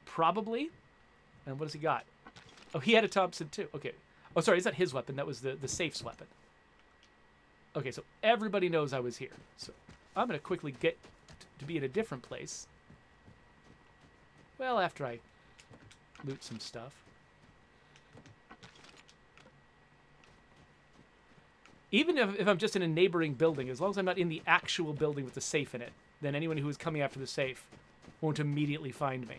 Probably. And what has he got? Oh, he had a Thompson too. Okay. Oh, sorry, is that his weapon? That was the safe's weapon. Okay, so everybody knows I was here. So I'm going to quickly get to be in a different place. Well, after I loot some stuff. Even if I'm just in a neighboring building, as long as I'm not in the actual building with the safe in it, then anyone who is coming after the safe won't immediately find me.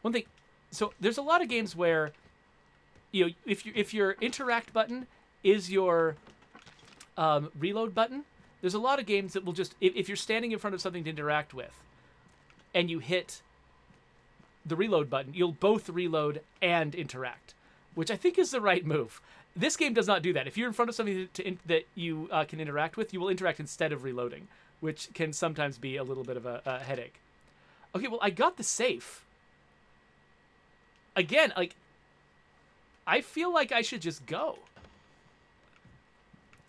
One thing, so there's a lot of games where, if your interact button is your reload button, there's a lot of games that will just, if you're standing in front of something to interact with, and you hit the reload button, you'll both reload and interact, which I think is the right move. This game does not do that. If you're in front of something that you can interact with, you will interact instead of reloading, which can sometimes be a little bit of a headache. Okay, well, I got the safe. Again, like, I feel like I should just go.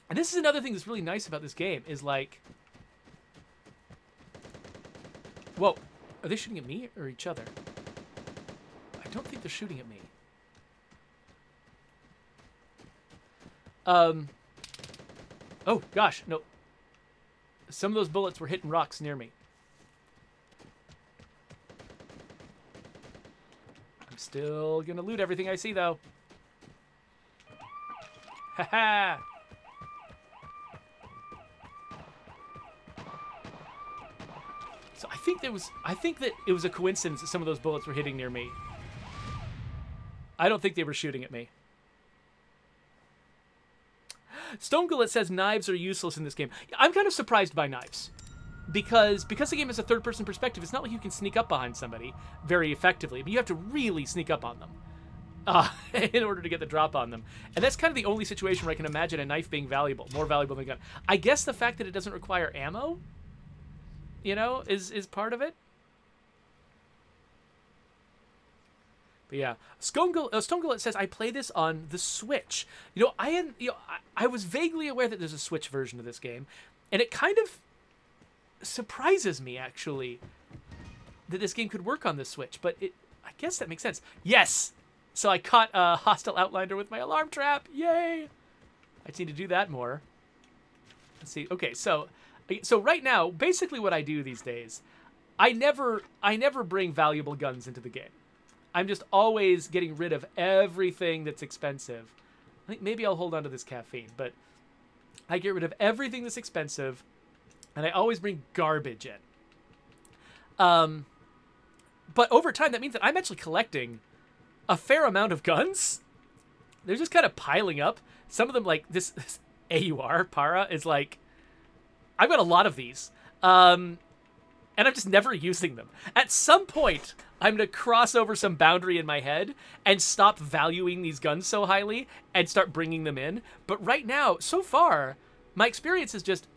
And this is another thing that's really nice about this game, is like... Whoa. Are they shooting at me or each other? I don't think they're shooting at me. Oh, gosh, no. Some of those bullets were hitting rocks near me. I'm still gonna loot everything I see, though. Haha! So I think that it was a coincidence that some of those bullets were hitting near me. I don't think they were shooting at me. Stone Gullet says knives are useless in this game. I'm kind of surprised by knives. Because the game has a third-person perspective, it's not like you can sneak up behind somebody very effectively. But you have to really sneak up on them in order to get the drop on them. And that's kind of the only situation where I can imagine a knife being valuable, more valuable than a gun. I guess the fact that it doesn't require ammo, you know, is part of it. But yeah, Stone Gullet says, I play this on the Switch. I was vaguely aware that there's a Switch version of this game, and it kind of surprises me, actually, that this game could work on the Switch, but I guess that makes sense. Yes! So I caught a hostile outliner with my alarm trap. Yay! I just need to do that more. Let's see. Okay, so right now, basically what I do these days, I never bring valuable guns into the game. I'm just always getting rid of everything that's expensive. I think maybe I'll hold on to this caffeine, but I get rid of everything that's expensive, and I always bring garbage in. But over time, that means that I'm actually collecting a fair amount of guns. They're just kind of piling up. Some of them, like this AUR, Para, is like... I've got a lot of these. And I'm just never using them. At some point, I'm going to cross over some boundary in my head and stop valuing these guns so highly and start bringing them in. But right now, so far, my experience is just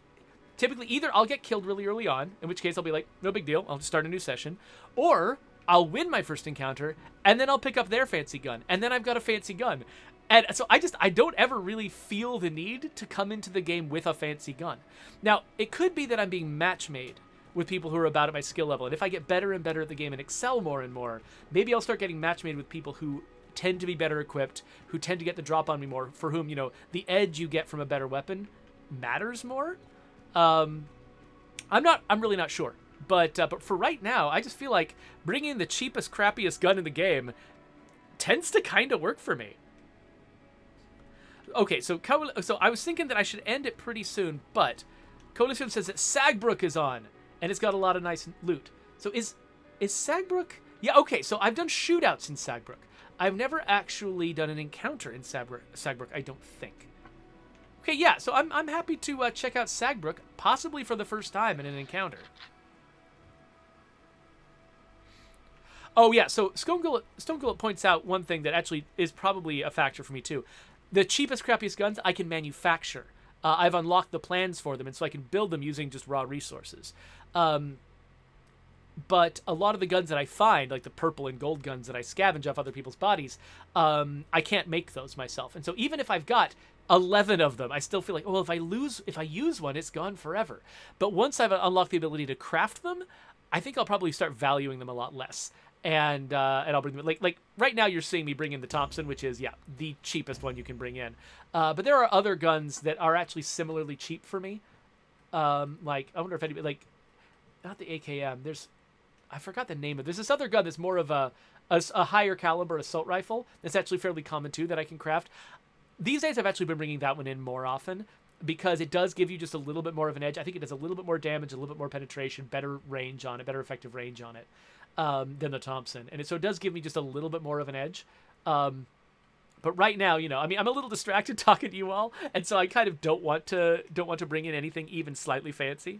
typically either I'll get killed really early on, in which case I'll be like, no big deal, I'll just start a new session, or I'll win my first encounter, and then I'll pick up their fancy gun, and then I've got a fancy gun. And so I don't ever really feel the need to come into the game with a fancy gun. Now, it could be that I'm being match-made with people who are about at my skill level. And if I get better and better at the game and excel more and more, maybe I'll start getting match-made with people who tend to be better equipped, who tend to get the drop on me more, for whom, you know, the edge you get from a better weapon matters more. I'm really not sure. But for right now, I just feel like bringing in the cheapest, crappiest gun in the game tends to kind of work for me. Okay, so I was thinking that I should end it pretty soon, but Coalition says that Sagbrook is on, and it's got a lot of nice loot. So is Sagbrook? Yeah, okay, so I've done shootouts in Sagbrook. I've never actually done an encounter in Sagbrook, I don't think. Okay, yeah, so I'm happy to check out Sagbrook, possibly for the first time in an encounter. Oh, yeah, so Stone Gullet points out one thing that actually is probably a factor for me, too. The cheapest, crappiest guns I can manufacture. I've unlocked the plans for them, and so I can build them using just raw resources. But a lot of the guns that I find, like the purple and gold guns that I scavenge off other people's bodies, I can't make those myself. And so even if I've got 11 of them, I still feel like, well, if I use one, it's gone forever. But once I've unlocked the ability to craft them, I think I'll probably start valuing them a lot less. And I'll bring them, like right now you're seeing me bring in the Thompson, which is, yeah, the cheapest one you can bring in. But there are other guns that are actually similarly cheap for me. Like, I wonder if anybody, like, not the AKM, I forgot the name of it. There's this other gun that's more of a higher caliber assault rifle that's actually fairly common too that I can craft. These days I've actually been bringing that one in more often because it does give you just a little bit more of an edge. I think it does a little bit more damage, a little bit more penetration, better range on it, better effective range on it. Than the Thompson, and so it does give me just a little bit more of an edge. But right now, you know, I mean, I'm a little distracted talking to you all, and so I kind of don't want to bring in anything even slightly fancy.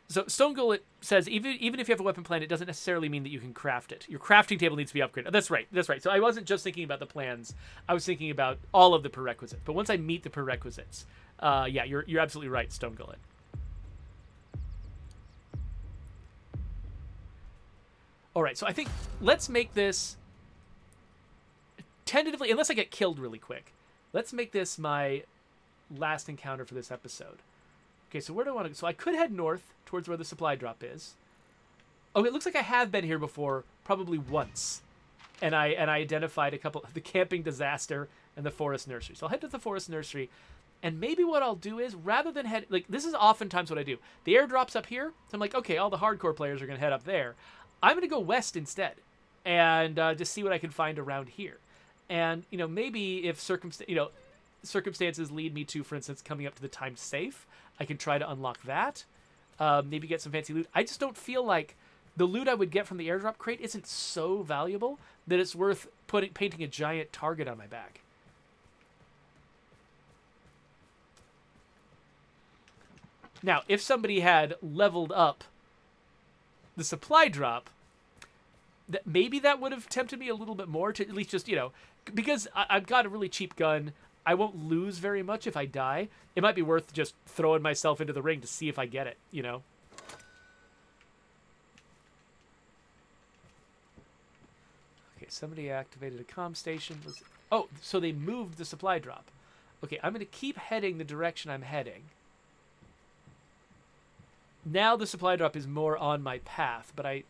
So Stone Gullet says even if you have a weapon plan, it doesn't necessarily mean that you can craft it. Your crafting table needs to be upgraded. That's right. So I wasn't just thinking about the plans. I was thinking about all of the prerequisites. But once I meet the prerequisites, Yeah, you're absolutely right, Stone Gullet. All right, so I think let's make this tentatively, unless I get killed really quick. Let's make this my last encounter for this episode. Okay, so where do I want to go? So I could head north towards where the supply drop is. Oh, it looks like I have been here before, probably once. And I identified a couple, the camping disaster and the forest nursery. So I'll head to the forest nursery. And maybe what I'll do is, rather than head, like, this is oftentimes what I do. The airdrop's up here. So I'm like, okay, all the hardcore players are going to head up there. I'm going to go west instead. And just see what I can find around here. And, maybe if circumstances lead me to, for instance, coming up to the time safe, I can try to unlock that. Maybe get some fancy loot. I just don't feel like the loot I would get from the airdrop crate isn't so valuable that it's worth painting a giant target on my back. Now, if somebody had leveled up the supply drop, maybe that would have tempted me a little bit more to at least just, because I've got a really cheap gun. I won't lose very much if I die. It might be worth just throwing myself into the ring to see if I get it, Okay, somebody activated a comm station. Oh, so they moved the supply drop. Okay, I'm going to keep heading the direction I'm heading. Now the supply drop is more on my path, but I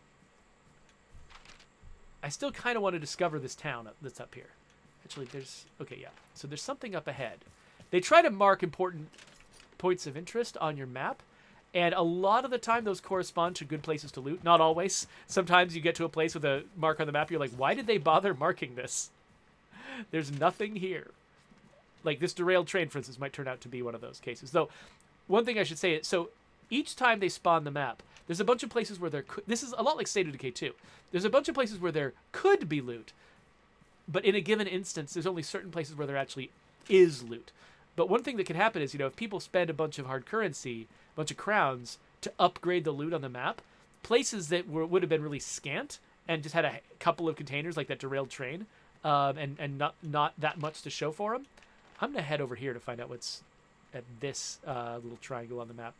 still kind of want to discover this town that's up here. Actually, okay, yeah. So there's something up ahead. They try to mark important points of interest on your map, and a lot of the time those correspond to good places to loot. Not always. Sometimes you get to a place with a mark on the map, you're like, why did they bother marking this? There's nothing here. Like this derailed train, for instance, might turn out to be one of those cases. Though, one thing I should say is, so each time they spawn the map, there's a bunch of places where there could... This is a lot like State of Decay 2. There's a bunch of places where there could be loot, but in a given instance, there's only certain places where there actually is loot. But one thing that can happen is, if people spend a bunch of hard currency, a bunch of crowns, to upgrade the loot on the map, places that would have been really scant and just had a couple of containers like that derailed train, and not that much to show for them, I'm going to head over here to find out what's at this little triangle on the map.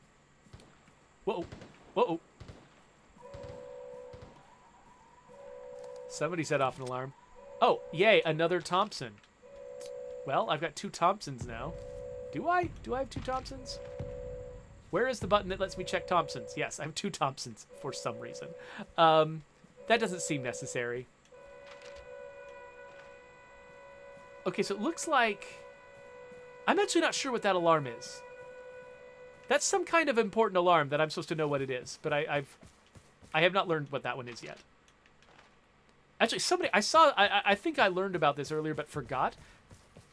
Whoa. Whoa. Somebody set off an alarm. Oh, yay, another Thompson. Well, I've got 2 Thompsons now. Do I? Do I have 2 Thompsons? Where is the button that lets me check Thompsons? Yes, I have 2 Thompsons for some reason. That doesn't seem necessary. Okay, so it looks like... I'm actually not sure what that alarm is. That's some kind of important alarm that I'm supposed to know what it is, but I have not learned what that one is yet. Actually, I think I learned about this earlier, but forgot.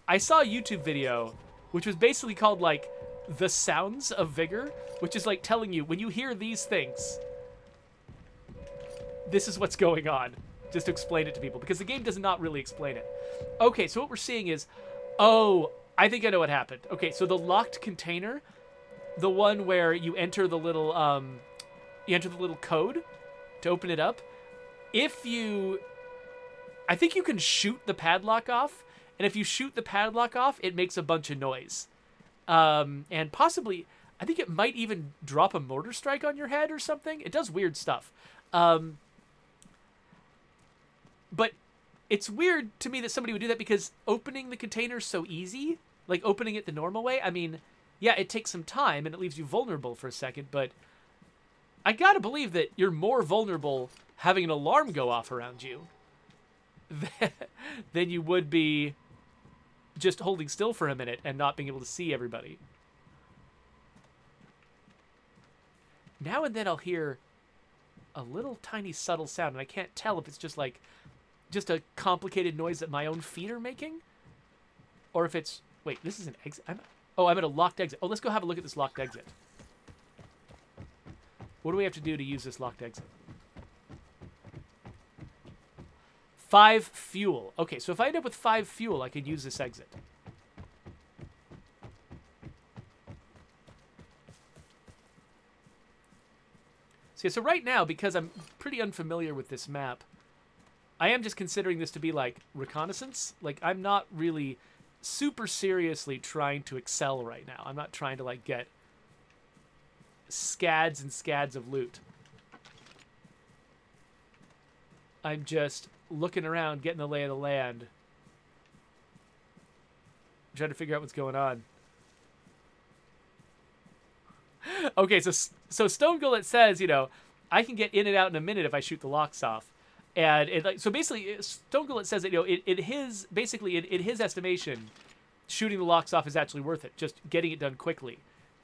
I saw a YouTube video, which was basically called, like, The Sounds of Vigor, which is, like, telling you, when you hear these things, this is what's going on, just to explain it to people, because the game does not really explain it. Okay, so what we're seeing is, oh, I think I know what happened. Okay, so the locked container, the one where you enter the little, code to open it up, I think you can shoot the padlock off, and if you shoot the padlock off, it makes a bunch of noise. And possibly, I think it might even drop a mortar strike on your head or something. It does weird stuff. But it's weird to me that somebody would do that, because opening the container is so easy, like opening it the normal way. I mean, yeah, it takes some time and it leaves you vulnerable for a second, but I gotta believe that you're more vulnerable having an alarm go off around you than you would be just holding still for a minute and not being able to see everybody. Now and then I'll hear a little tiny subtle sound, and I can't tell if it's just a complicated noise that my own feet are making, or if it's... Wait, this is an exit. I'm at a locked exit. Oh, let's go have a look at this locked exit. What do we have to do to use this locked exit? 5 fuel. Okay, so if I end up with 5 fuel, I could use this exit. So right now, because I'm pretty unfamiliar with this map, I am just considering this to be like reconnaissance. Like, I'm not really super seriously trying to excel right now. I'm not trying to like get scads and scads of loot. I'm just looking around, getting the lay of the land, trying to figure out what's going on. Okay, so Stone Gullet says, you know, I can get in and out in a minute if I shoot the locks off. And it, like, so basically, Stone Gullet says that, you know, in his estimation, shooting the locks off is actually worth it. Just getting it done quickly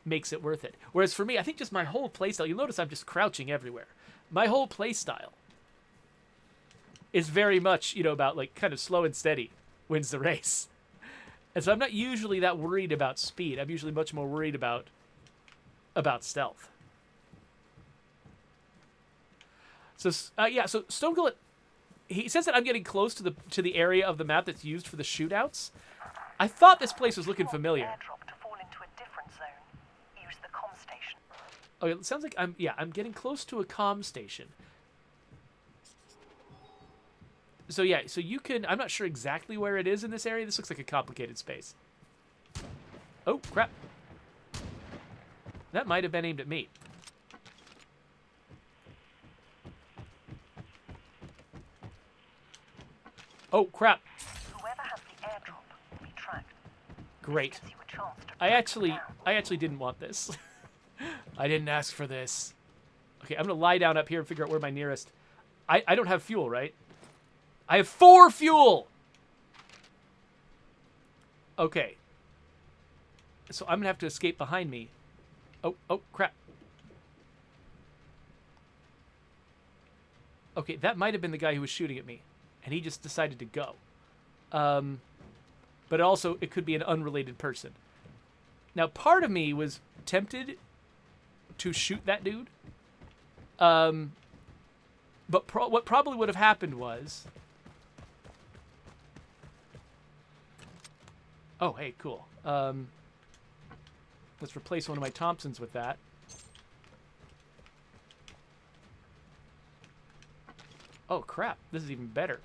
makes it worth it. Whereas for me, I think just my whole playstyle, you'll notice I'm just crouching everywhere. My whole playstyle is very much, you know, about like kind of slow and steady wins the race. And so I'm not usually that worried about speed. I'm usually much more worried about stealth. So yeah, so Stone Gullet, he says that I'm getting close to the area of the map that's used for the shootouts. I thought this place was looking familiar. Airdrop to fall into a different zone. Use the comm station. Okay, it sounds like I'm getting close to a comm station. So yeah, so you can, I'm not sure exactly where it is in this area. This looks like a complicated space. Oh, crap. That might have been aimed at me. Oh, crap. Whoever has the airdrop will be tracked. Great. Gives you a chance to I track them actually didn't want this. I didn't ask for this. Okay, I'm going to lie down up here and figure out where my nearest... I don't have fuel, right? I have 4 fuel! Okay. So I'm going to have to escape behind me. Oh, crap. Okay, that might have been the guy who was shooting at me. And he just decided to go. But also, it could be an unrelated person. Now, part of me was tempted to shoot that dude. But what probably would have happened was... Oh, hey, cool. Let's replace one of my Thompsons with that. Oh, crap. This is even better.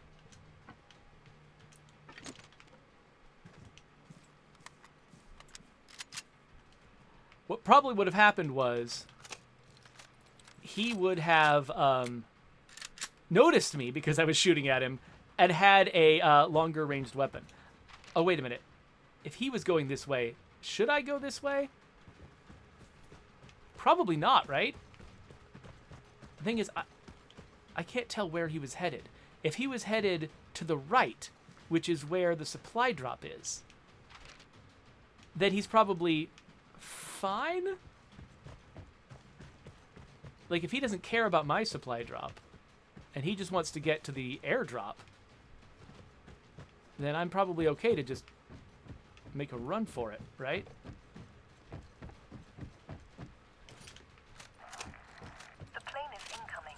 What probably would have happened was he would have noticed me because I was shooting at him and had a longer ranged weapon. Oh, wait a minute. If he was going this way, should I go this way? Probably not, right? The thing is, I can't tell where he was headed. If he was headed to the right, which is where the supply drop is, then he's probably fine? Like, if he doesn't care about my supply drop, and he just wants to get to the airdrop, then I'm probably okay to just make a run for it, right? The plane is incoming.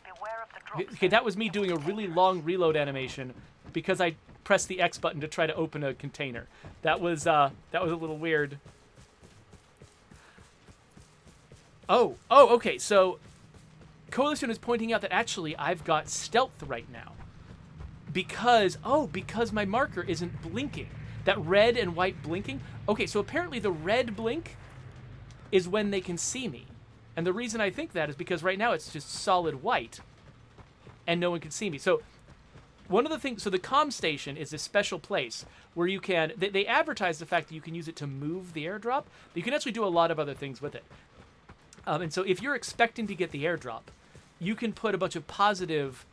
Beware of the drop. Okay, that was me doing a really long reload animation because I pressed the X button to try to open a container. That was a little weird. Oh, okay. So Coalition is pointing out that actually I've got stealth right now because my marker isn't blinking. That red and white blinking. Okay, so apparently the red blink is when they can see me. And the reason I think that is because right now it's just solid white and no one can see me. So one of the things, so the comm station is this special place where you can, they advertise the fact that you can use it to move the airdrop, but you can actually do a lot of other things with it. And so if you're expecting to get the airdrop, you can put a bunch of positive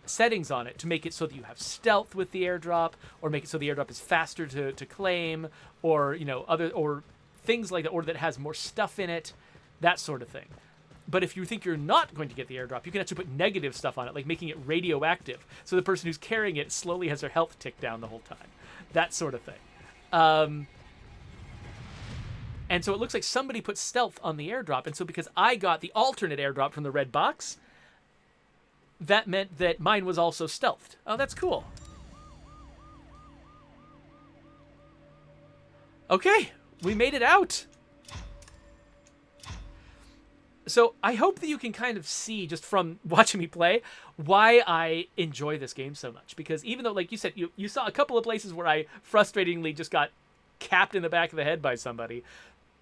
settings on it to make it so that you have stealth with the airdrop, or make it so the airdrop is faster to claim, or, you know, or things like that, or that has more stuff in it, that sort of thing. But if you think you're not going to get the airdrop, you can actually put negative stuff on it, like making it radioactive, so the person who's carrying it slowly has their health tick down the whole time. That sort of thing. And so it looks like somebody put stealth on the airdrop, and so because I got the alternate airdrop from the red box, that meant that mine was also stealthed. Oh, that's cool. Okay, we made it out. So I hope that you can kind of see just from watching me play why I enjoy this game so much. Because even though, like you said, you saw a couple of places where I frustratingly just got capped in the back of the head by somebody,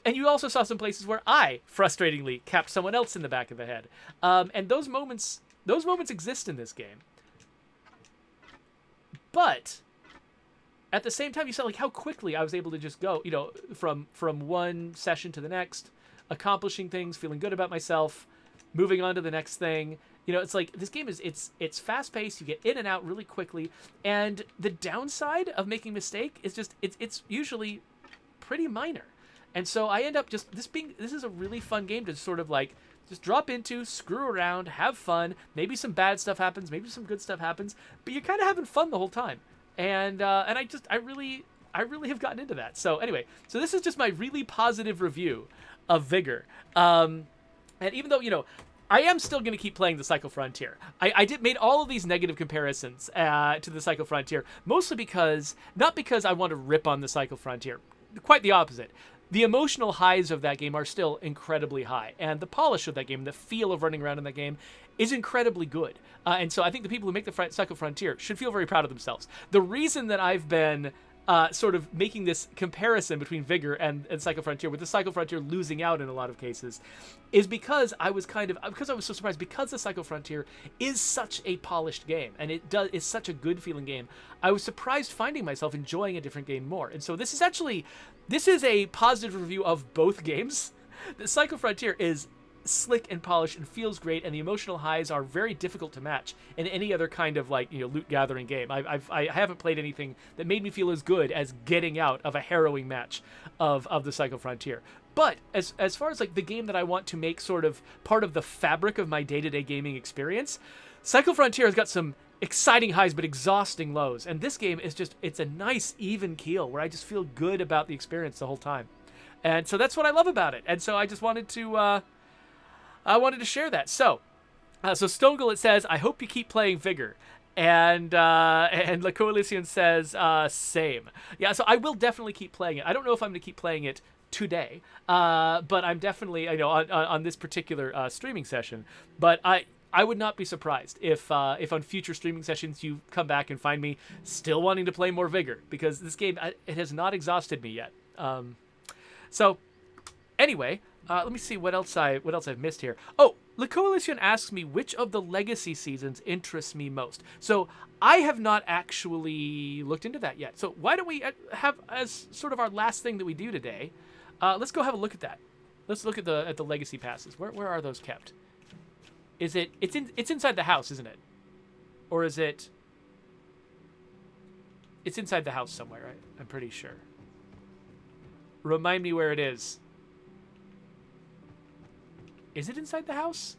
and you also saw some places where I frustratingly capped someone else in the back of the head. And those moments exist in this game. But at the same time, you saw like how quickly I was able to just go, from one session to the next, accomplishing things, feeling good about myself, moving on to the next thing. It's like this game is it's fast paced. You get in and out really quickly, and the downside of making a mistake is just it's usually pretty minor. And so I end up just this is a really fun game to sort of like just drop into, screw around, have fun. Maybe some bad stuff happens, maybe some good stuff happens, but you're kind of having fun the whole time. And I really have gotten into that. So anyway, so this is just my really positive review of Vigor. And even though, I am still going to keep playing the Cycle Frontier. I made all of these negative comparisons to the Cycle Frontier, mostly not because I want to rip on the Cycle Frontier. Quite the opposite. The emotional highs of that game are still incredibly high, and the polish of that game, the feel of running around in that game, is incredibly good. And so I think the people who make the Cycle Frontier should feel very proud of themselves. The reason that I've been sort of making this comparison between Vigor and Cycle Frontier, with the Cycle Frontier losing out in a lot of cases, is because I was so surprised, because the Cycle Frontier is such a polished game, and is such a good feeling game. I was surprised finding myself enjoying a different game more. And so this is a positive review of both games. The Cycle Frontier is slick and polished and feels great, and the emotional highs are very difficult to match in any other kind of loot gathering game. I haven't played anything that made me feel as good as getting out of a harrowing match of the Cycle Frontier. But as far as like the game that I want to make sort of part of the fabric of my day-to-day gaming experience, Cycle Frontier has got some exciting highs but exhausting lows, and this game is it's a nice even keel where I just feel good about the experience the whole time. And so that's what I love about it. And so I just wanted to share that. So Stonegul, it says, I hope you keep playing Vigor. And La Coalition says, same. Yeah, so I will definitely keep playing it. I don't know if I'm going to keep playing it today, but I'm definitely, on this particular streaming session. But I would not be surprised if on future streaming sessions you come back and find me still wanting to play more Vigor, because this game, it has not exhausted me yet. So anyway, let me see what else I've missed here. Oh, La Coalition asks me which of the Legacy seasons interests me most. So I have not actually looked into that yet. So why don't we have, as sort of our last thing that we do today, let's go have a look at that. Let's look at the Legacy passes. Where are those kept? It's inside the house, isn't it? Or is it? It's inside the house somewhere, right? I'm pretty sure. Remind me where it is. Is it inside the house?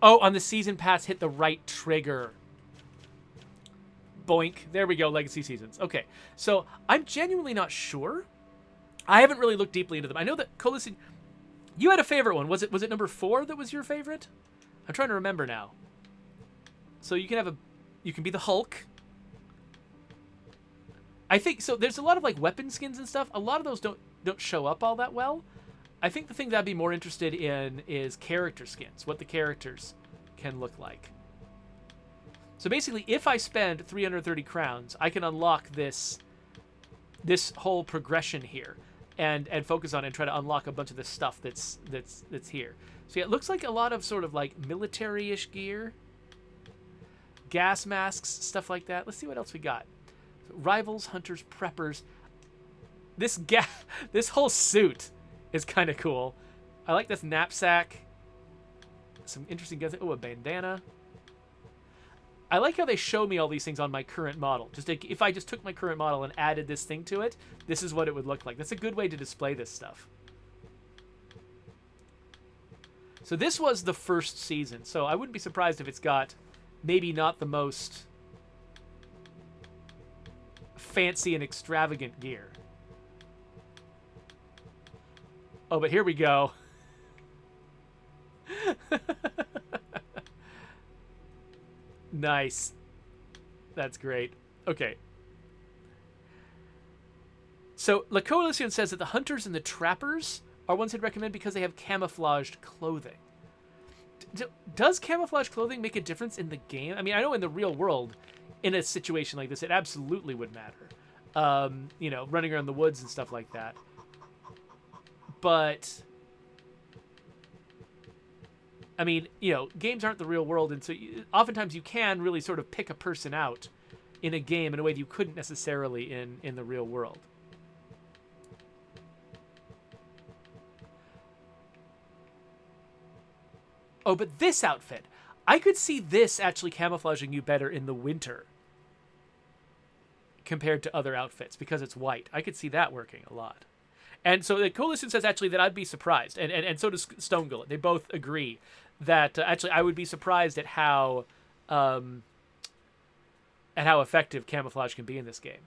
Oh, on the season pass, hit the right trigger. Boink. There we go, Legacy Seasons. Okay, so I'm genuinely not sure. I haven't really looked deeply into them. I know that Coalition, you had a favorite one. Was it number 4 that was your favorite? I'm trying to remember now. So you can be the Hulk. I think so. There's a lot of like weapon skins and stuff. A lot of those don't show up all that well. I think the thing that I'd be more interested in is character skins, what the characters can look like. So basically, if I spend 330 crowns, I can unlock this whole progression here, and focus on it and try to unlock a bunch of this stuff that's here. So yeah, it looks like a lot of sort of like military-ish gear, gas masks, stuff like that. Let's see what else we got. Rivals, hunters, preppers. This whole suit is kind of cool. I like this knapsack. Some interesting guns. Oh, a bandana. I like how they show me all these things on my current model. If I just took my current model and added this thing to it, this is what it would look like. That's a good way to display this stuff. So this was the first season, so I wouldn't be surprised if it's got maybe not the most fancy and extravagant gear. Oh, but here we go. Nice. That's great. Okay. So La Coalition says that the hunters and the trappers are ones I'd recommend because they have camouflaged clothing. Does camouflage clothing make a difference in the game? I mean, I know in the real world, in a situation like this, it absolutely would matter. You know, running around the woods and stuff like that. But, I mean, you know, games aren't the real world, and so oftentimes you can really sort of pick a person out in a game in a way that you couldn't necessarily in the real world. Oh, but this outfit. I could see this actually camouflaging you better in the winter compared to other outfits because it's white. I could see that working a lot. And so the Coalition says actually that I'd be surprised, and so does Stone Gullet. They both agree that actually I would be surprised at how effective camouflage can be in this game.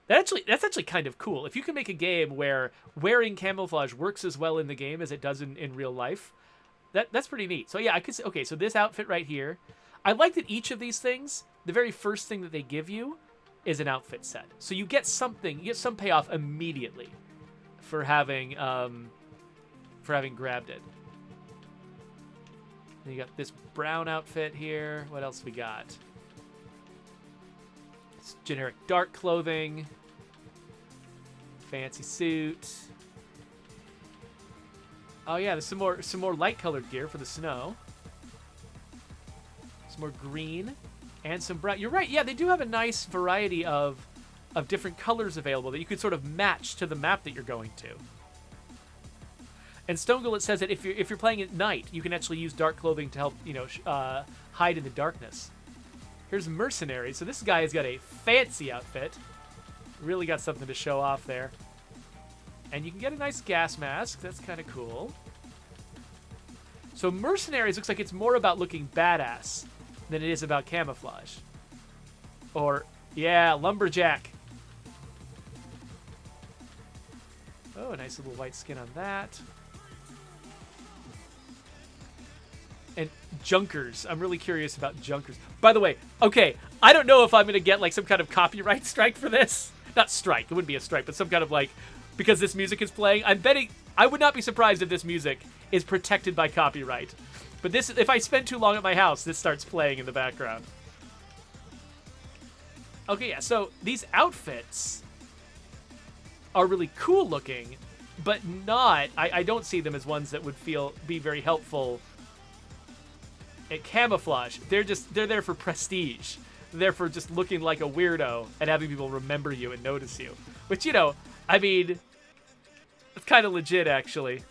That's actually kind of cool. If you can make a game where wearing camouflage works as well in the game as it does in real life, that's pretty neat. So yeah, I could say, okay, so this outfit right here, I like that each of these things, the very first thing that they give you is an outfit set. So you get something, you get some payoff immediately for having grabbed it. And you got this brown outfit here. What else we got? It's generic dark clothing, fancy suit. Oh yeah, there's some more light colored gear for the snow. Some more green and some bright. You're right. Yeah, they do have a nice variety of different colors available that you could sort of match to the map that you're going to. And Stone Gullet says that if you're playing at night, you can actually use dark clothing to help, you know, hide in the darkness. Here's Mercenary. So this guy has got a fancy outfit. Really got something to show off there. And you can get a nice gas mask. That's kind of cool. So Mercenaries looks like it's more about looking badass than it is about camouflage. Or, yeah, Lumberjack. Oh, a nice little white skin on that. And Junkers. I'm really curious about Junkers. By the way, okay, I don't know if I'm going to get like some kind of copyright strike for this. Not strike, it wouldn't be a strike, but some kind of like, because this music is playing. I'm betting, I would not be surprised if this music is protected by copyright. But this, if I spend too long at my house, this starts playing in the background. Okay, yeah, so these outfits are really cool looking, but not, I don't see them as ones that would be very helpful at camouflage. They're there for prestige. They're there for just looking like a weirdo and having people remember you and notice you. Which, you know, I mean, it's kind of legit, actually.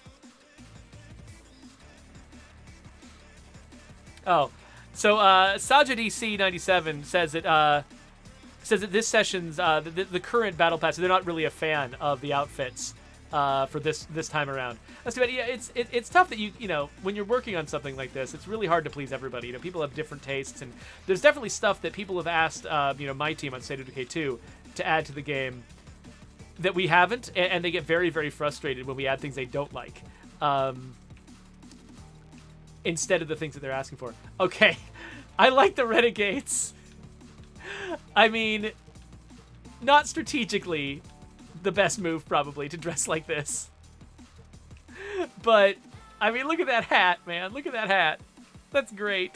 Oh, so Saja DC 97 says that this session's the current battle pass, they're not really a fan of the outfits for this time around. That's too bad. Yeah, it's tough that you know, when you're working on something like this, it's really hard to please everybody. You know, people have different tastes, and there's definitely stuff that people have asked you know, my team on State of Decay 2 to add to the game that we haven't, and they get very, very frustrated when we add things they don't like. Instead of the things that they're asking for. Okay, I like the Renegades. I mean, not strategically the best move, probably, to dress like this. But, I mean, look at that hat, man. Look at that hat. That's great.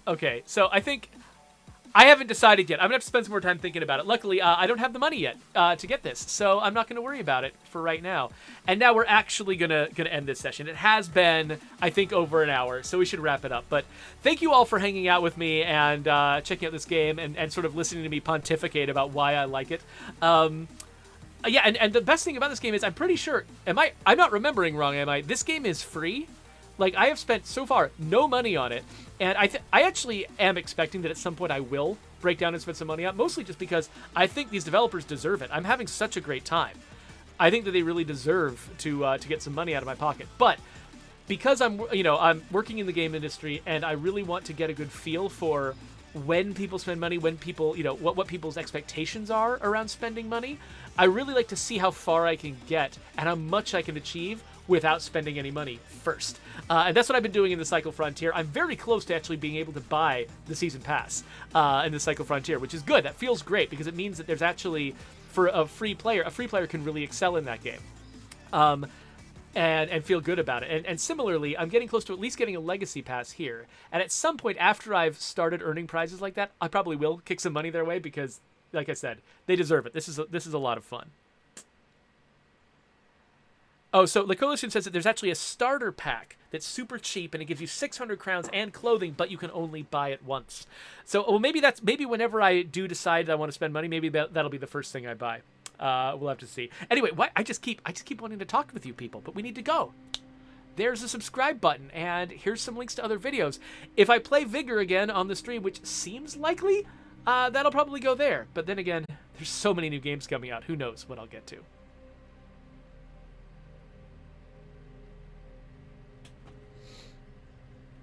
Okay, so I think I haven't decided yet. I'm gonna have to spend some more time thinking about it. Luckily, I don't have the money yet to get this, so I'm not gonna worry about it for right now. And now we're actually gonna end this session. It has been, I think, over an hour, so we should wrap it up. But thank you all for hanging out with me and checking out this game and sort of listening to me pontificate about why I like it. Yeah, and the best thing about this game is I'm pretty sure, I'm not remembering wrong, am I? This game is free. Like, I have spent, so far, no money on it, and I actually am expecting that at some point I will break down and spend some money on it, mostly just because I think these developers deserve it. I'm having such a great time. I think that they really deserve to get some money out of my pocket. But because I'm working in the game industry, and I really want to get a good feel for when people spend money, when people, you know, what people's expectations are around spending money, I really like to see how far I can get and how much I can achieve without spending any money first. And that's what I've been doing in the Cycle Frontier. I'm very close to actually being able to buy the Season Pass in the Cycle Frontier, which is good. That feels great because it means that there's actually, for a free player can really excel in that game. And feel good about it. And similarly, I'm getting close to at least getting a Legacy Pass here. And at some point after I've started earning prizes like that, I probably will kick some money their way because, like I said, they deserve it. This is a lot of fun. Oh, so the Coalition says that there's actually a starter pack that's super cheap and it gives you 600 crowns and clothing, but you can only buy it once. So, well, maybe whenever I do decide I want to spend money, maybe that'll be the first thing I buy. We'll have to see. Anyway, I just keep wanting to talk with you people, but we need to go. There's a subscribe button, and here's some links to other videos. If I play Vigor again on the stream, which seems likely, that'll probably go there. But then again, there's so many new games coming out. Who knows what I'll get to.